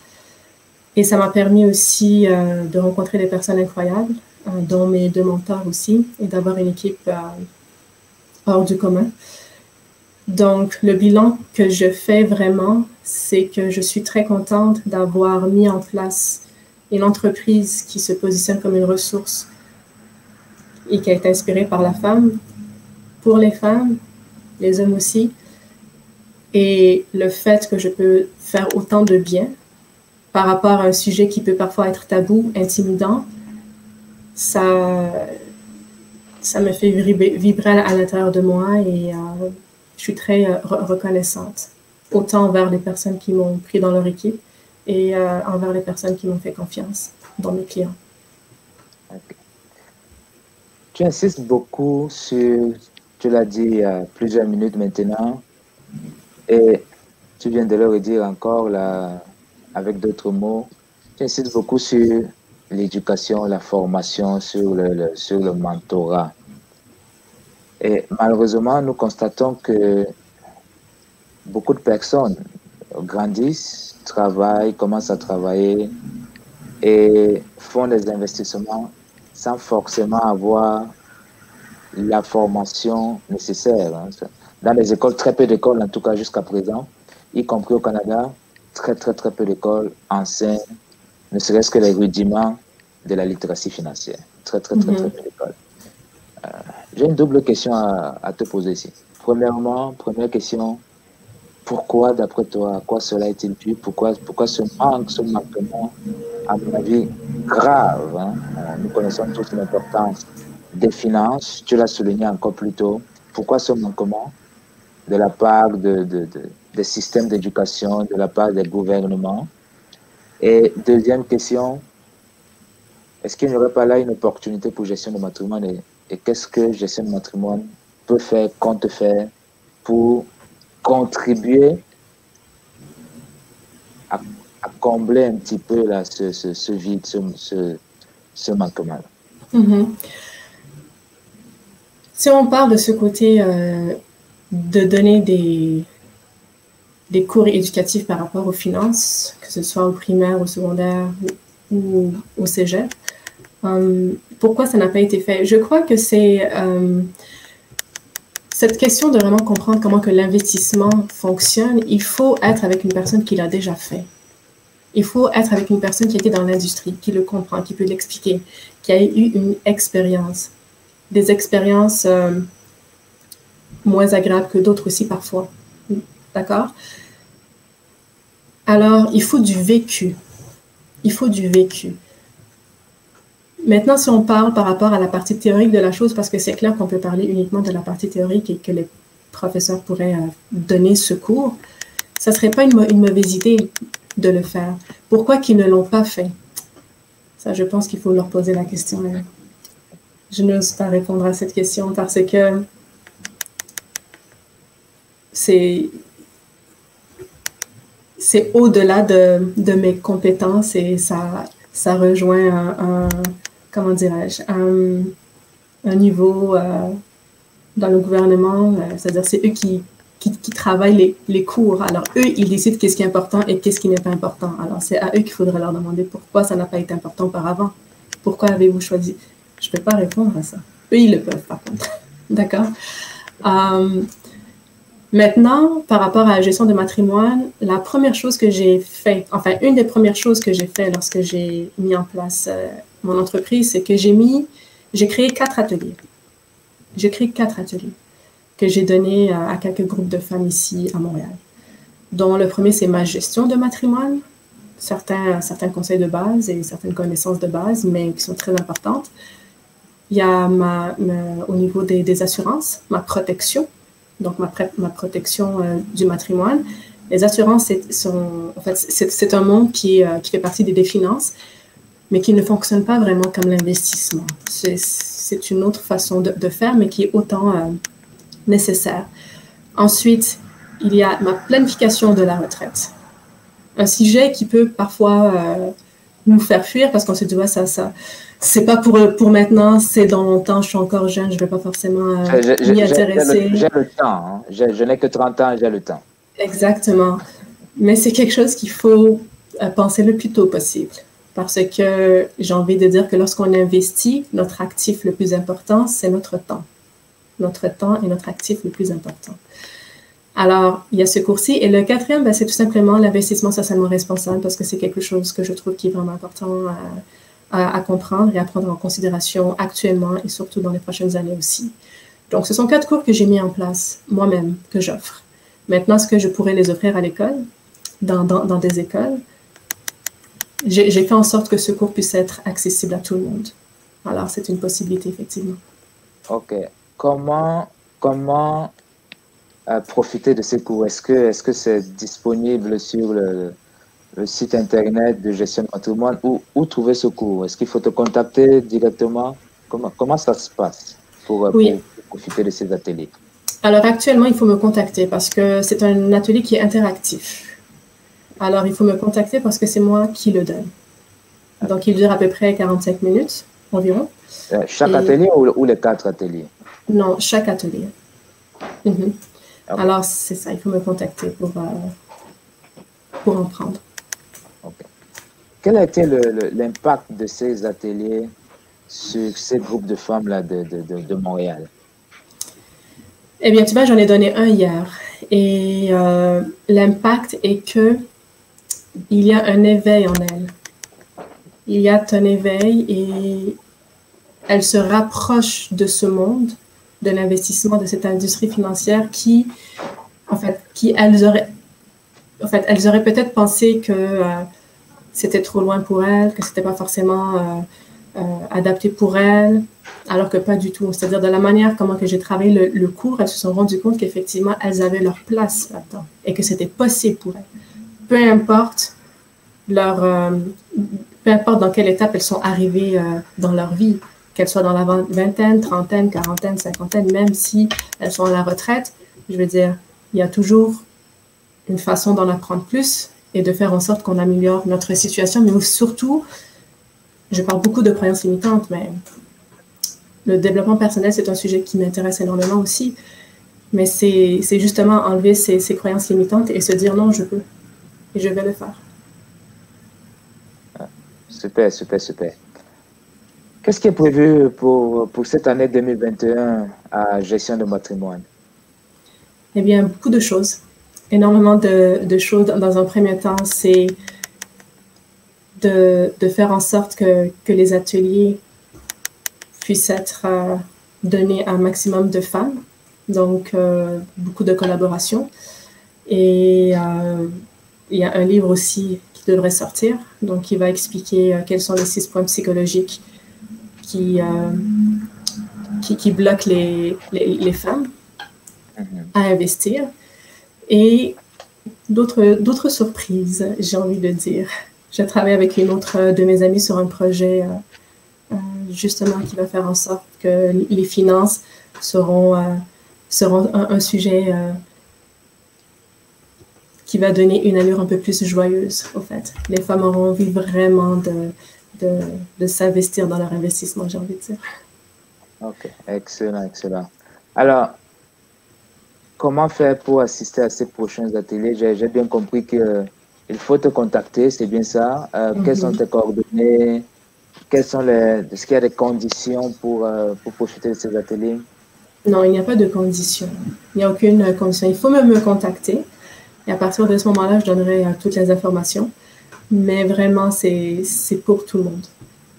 [SPEAKER 2] Et ça m'a permis aussi de rencontrer des personnes incroyables, dont mes deux mentors aussi, et d'avoir une équipe hors du commun. Donc, le bilan que je fais vraiment, c'est que je suis très contente d'avoir mis en place une entreprise qui se positionne comme une ressource et qui a été inspirée par la femme, pour les femmes, les hommes aussi. Et le fait que je peux faire autant de bien par rapport à un sujet qui peut parfois être tabou, intimidant, ça me fait vibrer à l'intérieur de moi et je suis très reconnaissante, autant envers les personnes qui m'ont pris dans leur équipe et envers les personnes qui m'ont fait confiance, dans mes clients.
[SPEAKER 1] Okay. Tu insistes beaucoup sur, tu l'as dit il y a plusieurs minutes maintenant, et tu viens de le redire encore là, avec d'autres mots, tu insistes beaucoup sur l'éducation, la formation, sur le mentorat. Et malheureusement, nous constatons que beaucoup de personnes grandissent, travaillent, commencent à travailler et font des investissements sans forcément avoir la formation nécessaire. Dans les écoles, très peu d'écoles, en tout cas jusqu'à présent, y compris au Canada, très peu d'écoles enseignent, ne serait-ce que les rudiments de la littératie financière. Très peu d'écoles. J'ai une double question à te poser ici. Première question, pourquoi, d'après toi, à quoi cela est-il dû? Pourquoi ce manquement, à mon avis, grave, hein? Nous connaissons tous l'importance des finances, tu l'as souligné encore plus tôt. Pourquoi ce manquement de la part des systèmes d'éducation, de la part des gouvernements? Et deuxième question, est-ce qu'il n'y aurait pas là une opportunité pour gestion de matrimoine et qu'est-ce que gestion de matrimoine peut faire, compte faire pour contribuer à combler un petit peu là, ce vide, ce manquement?
[SPEAKER 2] Si on parle de ce côté de donner des cours éducatifs par rapport aux finances, que ce soit au primaire, au secondaire ou au cégep, pourquoi ça n'a pas été fait? Je crois que c'est cette question de vraiment comprendre comment que l'investissement fonctionne. Il faut être avec une personne qui l'a déjà fait. Il faut être avec une personne qui a été dans l'industrie, qui le comprend, qui peut l'expliquer, qui a eu une expérience. Des expériences moins agréables que d'autres aussi parfois. D'accord? Alors, il faut du vécu. Il faut du vécu. Maintenant, si on parle par rapport à la partie théorique de la chose, parce que c'est clair qu'on peut parler uniquement de la partie théorique et que les professeurs pourraient donner ce cours, ça ne serait pas une mauvaise idée de le faire. Pourquoi qu'ils ne l'ont pas fait? Ça, je pense qu'il faut leur poser la question. Je n'ose pas répondre à cette question parce que c'est au-delà de mes compétences et ça rejoint comment dirais-je, un niveau dans le gouvernement, c'est-à-dire c'est eux qui travaillent les cours. Alors, eux, ils décident qu'est-ce qui est important et qu'est-ce qui n'est pas important. Alors, c'est à eux qu'il faudrait leur demander pourquoi ça n'a pas été important auparavant. Pourquoi avez-vous choisi? Je ne peux pas répondre à ça. Eux, ils le peuvent, par contre. D'accord? Maintenant, par rapport à la gestion de matrimoine, la première chose que j'ai fait, enfin, une des premières choses que j'ai fait lorsque j'ai mis en place mon entreprise, c'est que j'ai créé 4 ateliers. J'ai créé 4 ateliers que j'ai donnés à quelques groupes de femmes ici à Montréal, dont le premier, c'est ma gestion de matrimoine, certains conseils de base et certaines connaissances de base, mais qui sont très importantes. Il y a au niveau des assurances, ma protection, donc ma protection du matrimoine. Les assurances, c'est un monde qui fait partie des finances, mais qui ne fonctionne pas vraiment comme l'investissement. C'est une autre façon de faire, mais qui est autant nécessaire. Ensuite, il y a ma planification de la retraite. Un sujet qui peut parfois nous faire fuir parce qu'on se dit, ouais, ça c'est pas pour maintenant, c'est dans longtemps, je suis encore jeune, je ne vais pas forcément m'y intéresser.
[SPEAKER 1] J'ai le temps, hein. Je n'ai que 30 ans, j'ai le temps.
[SPEAKER 2] Exactement. Mais c'est quelque chose qu'il faut penser le plus tôt possible. Parce que j'ai envie de dire que lorsqu'on investit, notre actif le plus important, c'est notre temps. Notre temps est notre actif le plus important. Alors, il y a ce cours-ci. Et le quatrième, c'est tout simplement l'investissement socialement responsable parce que c'est quelque chose que je trouve qui est vraiment important à comprendre et à prendre en considération actuellement et surtout dans les prochaines années aussi. Donc, ce sont 4 cours que j'ai mis en place moi-même, que j'offre. Maintenant, est-ce que je pourrais les offrir à l'école, dans des écoles? J'ai fait en sorte que ce cours puisse être accessible à tout le monde. Alors, c'est une possibilité, effectivement.
[SPEAKER 1] OK. Comment profiter de ces cours? Est-ce que c'est disponible sur le site internet de gestion de patrimoine? Où trouver ce cours? Est-ce qu'il faut te contacter directement? Comment ça se passe pour profiter de ces ateliers?
[SPEAKER 2] Alors, actuellement, il faut me contacter parce que c'est un atelier qui est interactif. Alors, il faut me contacter parce que c'est moi qui le donne. Donc, il dure à peu près 45 minutes environ.
[SPEAKER 1] Chaque atelier ou les 4 ateliers?
[SPEAKER 2] Non, chaque atelier. Okay. Alors, c'est ça, il faut me contacter pour en prendre.
[SPEAKER 1] Okay. Quel a été l'impact de ces ateliers sur ces groupes de femmes-là de Montréal?
[SPEAKER 2] Eh bien, tu vois, j'en ai donné un hier. Et l'impact est que il y a un éveil en elles. Il y a un éveil et elles se rapprochent de ce monde, de l'investissement, de cette industrie financière elles auraient peut-être pensé que c'était trop loin pour elles, que c'était pas forcément adapté pour elles, alors que pas du tout. C'est-à-dire de la manière comment que j'ai travaillé le cours, elles se sont rendues compte qu'effectivement, elles avaient leur place là-dedans et que c'était possible pour elles. Peu importe peu importe dans quelle étape elles sont arrivées dans leur vie, qu'elles soient dans la vingtaine, trentaine, quarantaine, cinquantaine, même si elles sont à la retraite, je veux dire, il y a toujours une façon d'en apprendre plus et de faire en sorte qu'on améliore notre situation, mais surtout, je parle beaucoup de croyances limitantes, mais le développement personnel, c'est un sujet qui m'intéresse énormément aussi, mais c'est justement enlever ces croyances limitantes et se dire non, je peux, et je vais le faire.
[SPEAKER 1] Super, super, super. Qu'est-ce qui est prévu pour cette année 2021 à gestion de patrimoine?
[SPEAKER 2] Eh bien, beaucoup de choses. Énormément de choses. Dans un premier temps, c'est de faire en sorte que les ateliers puissent être donnés à un maximum de femmes. Donc, beaucoup de collaboration. Et il y a un livre aussi qui devrait sortir, donc qui va expliquer quels sont les 6 points psychologiques qui bloquent les femmes à investir. Et d'autres surprises, j'ai envie de dire. Je travaille avec une autre de mes amies sur un projet justement qui va faire en sorte que les finances seront un sujet qui va donner une allure un peu plus joyeuse, au fait. Les femmes auront envie vraiment de s'investir dans leur investissement, j'ai envie de dire.
[SPEAKER 1] Ok, excellent, excellent. Alors, comment faire pour assister à ces prochains ateliers? J'ai bien compris qu'il faut te contacter, c'est bien ça. Quelles sont tes coordonnées? Est-ce qu'il y a des conditions pour profiter de ces ateliers?
[SPEAKER 2] Non, il n'y a pas de conditions. Il n'y a aucune condition. Il faut me contacter. Et à partir de ce moment-là, je donnerai toutes les informations. Mais vraiment, c'est pour tout le monde.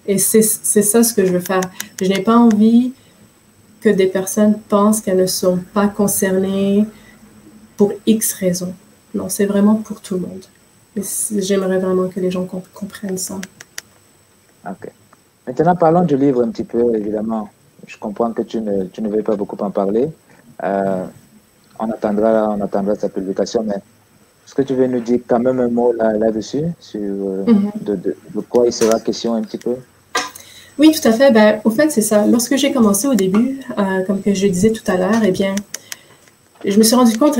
[SPEAKER 2] Et c'est ça ce que je veux faire. Je n'ai pas envie que des personnes pensent qu'elles ne sont pas concernées pour X raisons. Non, c'est vraiment pour tout le monde. Et j'aimerais vraiment que les gens comprennent ça.
[SPEAKER 1] Ok. Maintenant, parlons du livre un petit peu, évidemment. Je comprends que tu ne veux pas beaucoup en parler. On attendra sa publication, mais est-ce que tu veux nous dire quand même un mot là-dessus, sur de quoi il sera question un petit peu?
[SPEAKER 2] Oui, tout à fait. Ben, au fait, c'est ça. Lorsque j'ai commencé au début, comme que je disais tout à l'heure, eh bien, je me suis rendu compte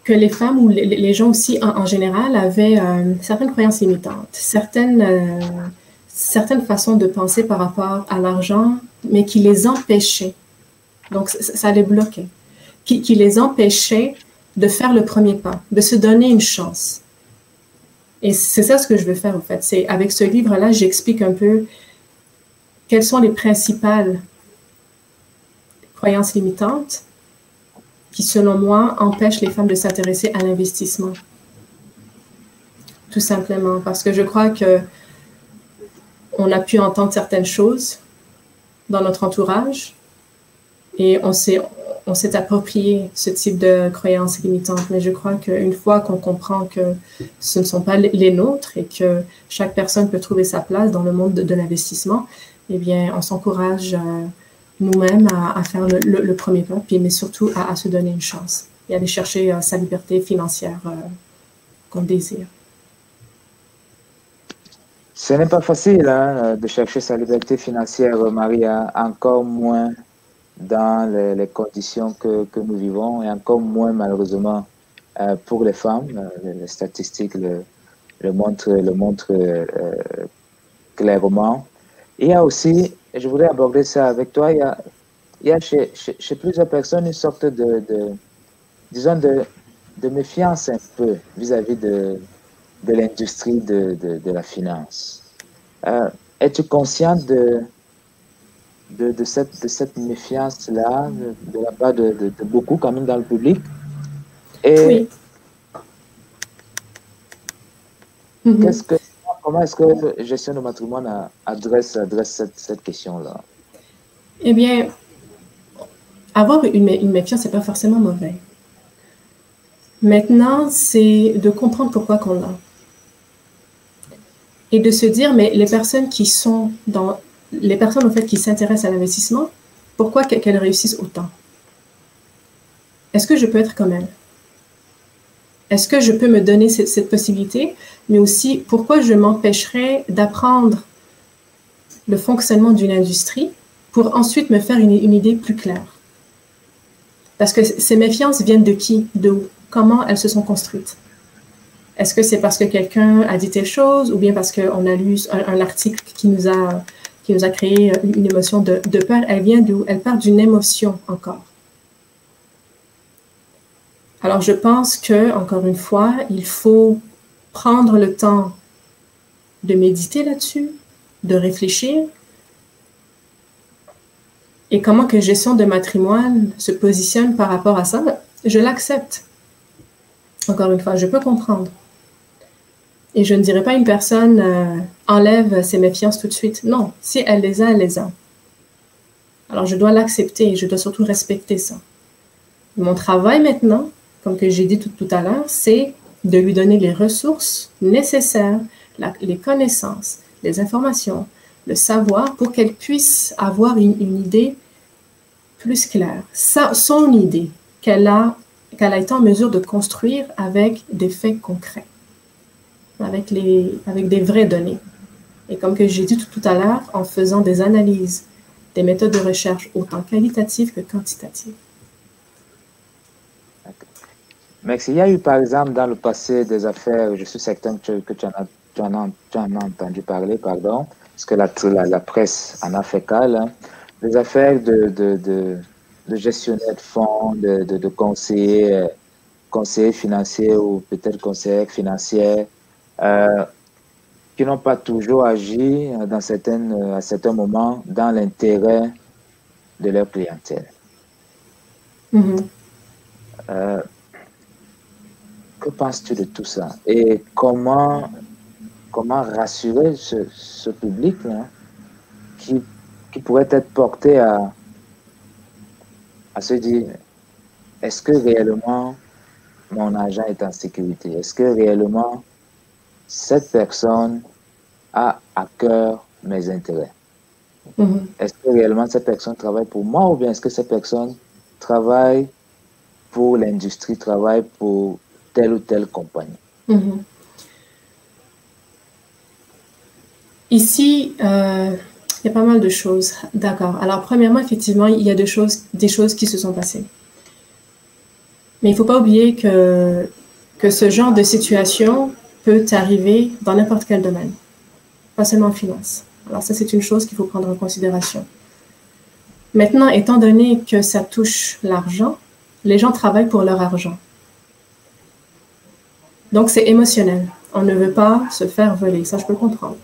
[SPEAKER 2] que les femmes ou les gens aussi en général avaient certaines croyances limitantes, certaines façons de penser par rapport à l'argent, mais qui les empêchaient. Donc, ça les bloquait. Qui les empêchait de faire le premier pas, de se donner une chance. Et c'est ça ce que je veux faire, en fait. C'est avec ce livre-là, j'explique un peu quelles sont les principales croyances limitantes qui, selon moi, empêchent les femmes de s'intéresser à l'investissement. Tout simplement, parce que je crois que on a pu entendre certaines choses dans notre entourage et on s'est approprié ce type de croyances limitantes. Mais je crois qu'une fois qu'on comprend que ce ne sont pas les nôtres et que chaque personne peut trouver sa place dans le monde de l'investissement, eh bien, on s'encourage nous-mêmes à faire le premier pas, mais surtout à se donner une chance et aller chercher sa liberté financière qu'on désire.
[SPEAKER 1] Ce n'est pas facile de chercher sa liberté financière, Maria, encore moins dans les conditions que nous vivons et encore moins malheureusement pour les femmes. Les statistiques le montrent clairement. Il y a aussi, je voudrais aborder ça avec toi, il y a chez plusieurs personnes une sorte disons de méfiance un peu vis-à-vis de l'industrie de la finance. Es-tu consciente de cette méfiance-là, de la part de beaucoup quand même dans le public? Et
[SPEAKER 2] oui.
[SPEAKER 1] Comment est-ce que Gestion de matrimoine adresse cette question-là?
[SPEAKER 2] Eh bien, avoir une méfiance, c'est pas forcément mauvais. Maintenant, c'est de comprendre pourquoi qu'on l'a. Et de se dire, mais les personnes en fait qui s'intéressent à l'investissement, pourquoi qu'elles réussissent autant? Est-ce que je peux être comme elles? Est-ce que je peux me donner cette possibilité? Mais aussi, pourquoi je m'empêcherais d'apprendre le fonctionnement d'une industrie pour ensuite me faire une idée plus claire? Parce que ces méfiances viennent de qui? De où? Comment elles se sont construites? Est-ce que c'est parce que quelqu'un a dit telle chose ou bien parce qu'on a lu un article qui nous a créé une émotion de peur? Elle vient d'où? Elle part d'une émotion encore. Alors, je pense que, encore une fois, il faut prendre le temps de méditer là-dessus, de réfléchir. Et comment que Gestion de matrimoine se positionne par rapport à ça? Je l'accepte. Encore une fois, je peux comprendre. Et je ne dirais pas à une personne enlève ses méfiances tout de suite. Non, si elle les a, elle les a. Alors, je dois l'accepter et je dois surtout respecter ça. Mon travail maintenant, comme que j'ai dit tout à l'heure, c'est de lui donner les ressources nécessaires, les connaissances, les informations, le savoir pour qu'elle puisse avoir une idée plus claire. Son idée qu'elle a été en mesure de construire avec des faits concrets, avec des vraies données. Et comme que j'ai dit tout à l'heure, en faisant des analyses, des méthodes de recherche autant qualitatives que quantitatives.
[SPEAKER 1] Mais s'il y a eu, par exemple, dans le passé, des affaires, je suis certain que tu en as entendu parler, pardon, parce que la presse en a fait cas, hein, des affaires de gestionnaires de fonds, de conseillers financiers ou peut-être conseillères financières, euh, qui n'ont pas toujours agi à certains moments dans l'intérêt de leur clientèle. Euh, que penses-tu de tout ça? Et comment rassurer ce public là, qui pourrait être porté à se dire, est-ce que réellement mon argent est en sécurité? Est-ce que réellement cette personne a à cœur mes intérêts? Est-ce que réellement cette personne travaille pour moi ou bien est-ce que cette personne travaille pour l'industrie, travaille pour telle ou telle compagnie?
[SPEAKER 2] Ici, il y a pas mal de choses. D'accord. Alors, premièrement, effectivement, il y a des choses qui se sont passées. Mais il ne faut pas oublier que ce genre de situation peut arriver dans n'importe quel domaine, pas seulement en finance. Alors ça, c'est une chose qu'il faut prendre en considération. Maintenant, étant donné que ça touche l'argent, les gens travaillent pour leur argent. Donc, c'est émotionnel. On ne veut pas se faire voler. Ça, je peux comprendre.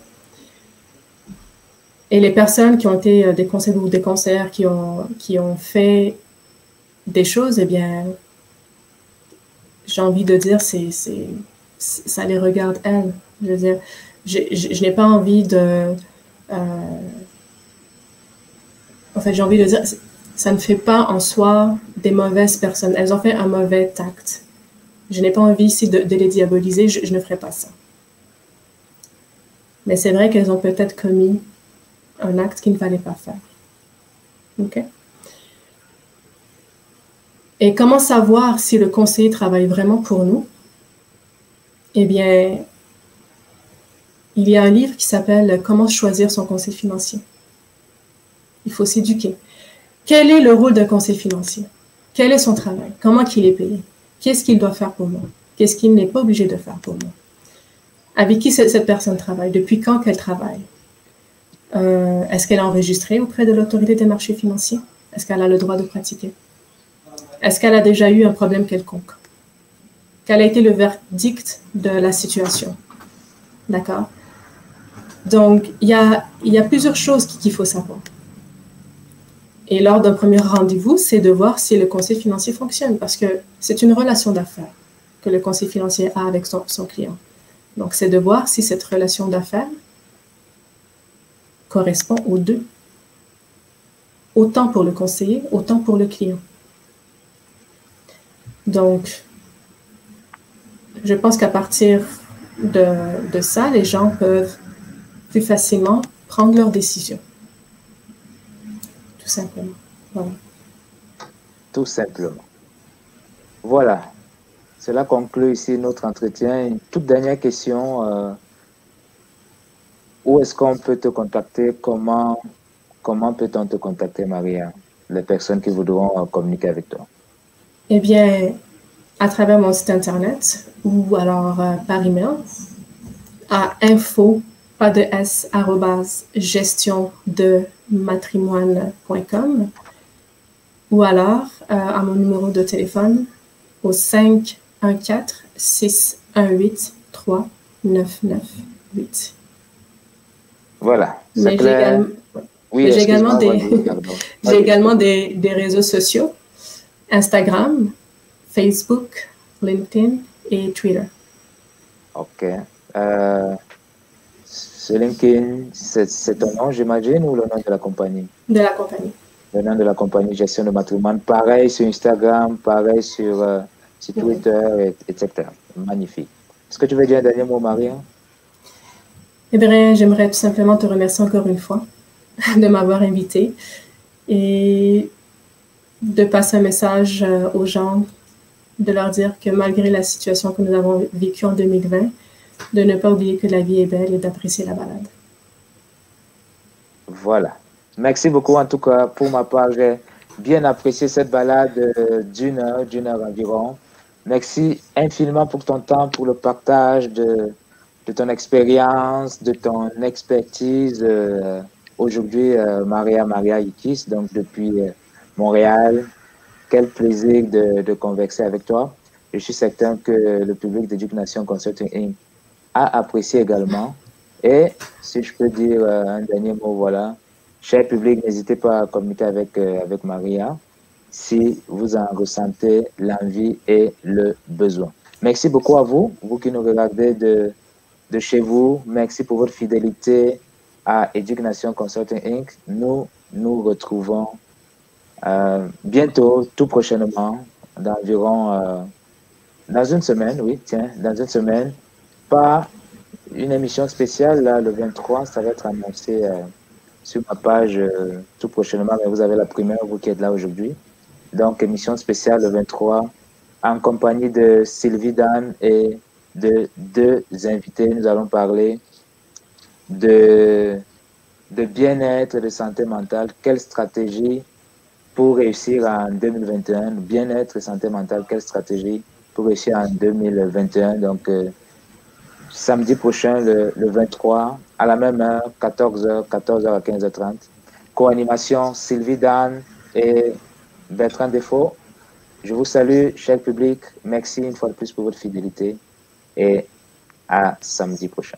[SPEAKER 2] Et les personnes qui ont été des conseillers ou des conseillères qui ont fait des choses, eh bien, j'ai envie de dire, ça les regarde elles. Je veux dire, je n'ai pas envie de... en fait, j'ai envie de dire, ça ne fait pas en soi des mauvaises personnes. Elles ont fait un mauvais acte. Je n'ai pas envie ici de les diaboliser, je ne ferai pas ça. Mais c'est vrai qu'elles ont peut-être commis un acte qu'il ne fallait pas faire. OK? Et comment savoir si le conseiller travaille vraiment pour nous? Eh bien, il y a un livre qui s'appelle « Comment choisir son conseiller financier ». Il faut s'éduquer. Quel est le rôle d'un conseiller financier? Quel est son travail? Comment il est payé? Qu'est-ce qu'il doit faire pour moi? Qu'est-ce qu'il n'est pas obligé de faire pour moi? Avec qui cette personne travaille? Depuis quand qu'elle travaille? Est-ce qu'elle est enregistrée auprès de l'autorité des marchés financiers? Est-ce qu'elle a le droit de pratiquer? Est-ce qu'elle a déjà eu un problème quelconque? Quel a été le verdict de la situation? D'accord? Donc, il y a plusieurs choses qu'il faut savoir. Et lors d'un premier rendez-vous, c'est de voir si le conseil financier fonctionne, parce que c'est une relation d'affaires que le conseil financier a avec son client. Donc, c'est de voir si cette relation d'affaires correspond aux deux, autant pour le conseiller, autant pour le client. Donc, je pense qu'à partir de ça, les gens peuvent plus facilement prendre leurs décisions. Tout simplement. Voilà.
[SPEAKER 1] Tout simplement. Voilà. Cela conclut ici notre entretien. Une toute dernière question. Où est-ce qu'on peut te contacter? Comment peut-on te contacter, Maria? Les personnes qui voudront communiquer avec toi.
[SPEAKER 2] Eh bien, à travers mon site internet ou alors par email à info, pas de s, gestiondematrimoine.com ou alors à mon numéro de téléphone au 514-618-3998.
[SPEAKER 1] Voilà.
[SPEAKER 2] Mais j'ai également des réseaux sociaux, Instagram, Facebook, LinkedIn et Twitter.
[SPEAKER 1] OK. Ce LinkedIn, c'est ton nom, j'imagine, ou le nom de la compagnie?
[SPEAKER 2] De la compagnie.
[SPEAKER 1] Le nom de la compagnie Gestion de Matrimoine. Pareil sur Instagram, pareil sur Twitter, etc. Magnifique. Est-ce que tu veux dire un dernier mot, Maria?
[SPEAKER 2] Eh bien, j'aimerais tout simplement te remercier encore une fois de m'avoir invité et de passer un message aux gens, de leur dire que malgré la situation que nous avons vécue en 2020, de ne pas oublier que la vie est belle et d'apprécier la balade.
[SPEAKER 1] Voilà. Merci beaucoup en tout cas. Pour ma part, j'ai bien apprécié cette balade d'une heure environ. Merci infiniment pour ton temps, pour le partage de ton expérience, de ton expertise. Aujourd'hui, Maria Ikis, donc depuis Montréal. Quel plaisir de converser avec toi. Je suis certain que le public d'Education Consulting Inc. a apprécié également. Et si je peux dire un dernier mot, voilà. Cher public, n'hésitez pas à communiquer avec Maria si vous en ressentez l'envie et le besoin. Merci beaucoup à vous, vous qui nous regardez de chez vous. Merci pour votre fidélité à Education Consulting Inc. Nous nous retrouvons bientôt, tout prochainement, dans une semaine, oui, tiens, dans une semaine, pas une émission spéciale, là, le 23, ça va être annoncé sur ma page tout prochainement, mais vous avez la première, vous qui êtes là aujourd'hui. Donc, émission spéciale le 23, en compagnie de Sylvie Dan et de deux invités. Nous allons parler de bien-être et de santé mentale. Quelle stratégie pour réussir en 2021? Bien-être et santé mentale, quelle stratégie pour réussir en 2021? Donc, samedi prochain, le 23, à la même heure, 14h à 15h30. Co-animation Sylvie Dan et Bertrand Defoe. Je vous salue, cher public. Merci une fois de plus pour votre fidélité et à samedi prochain.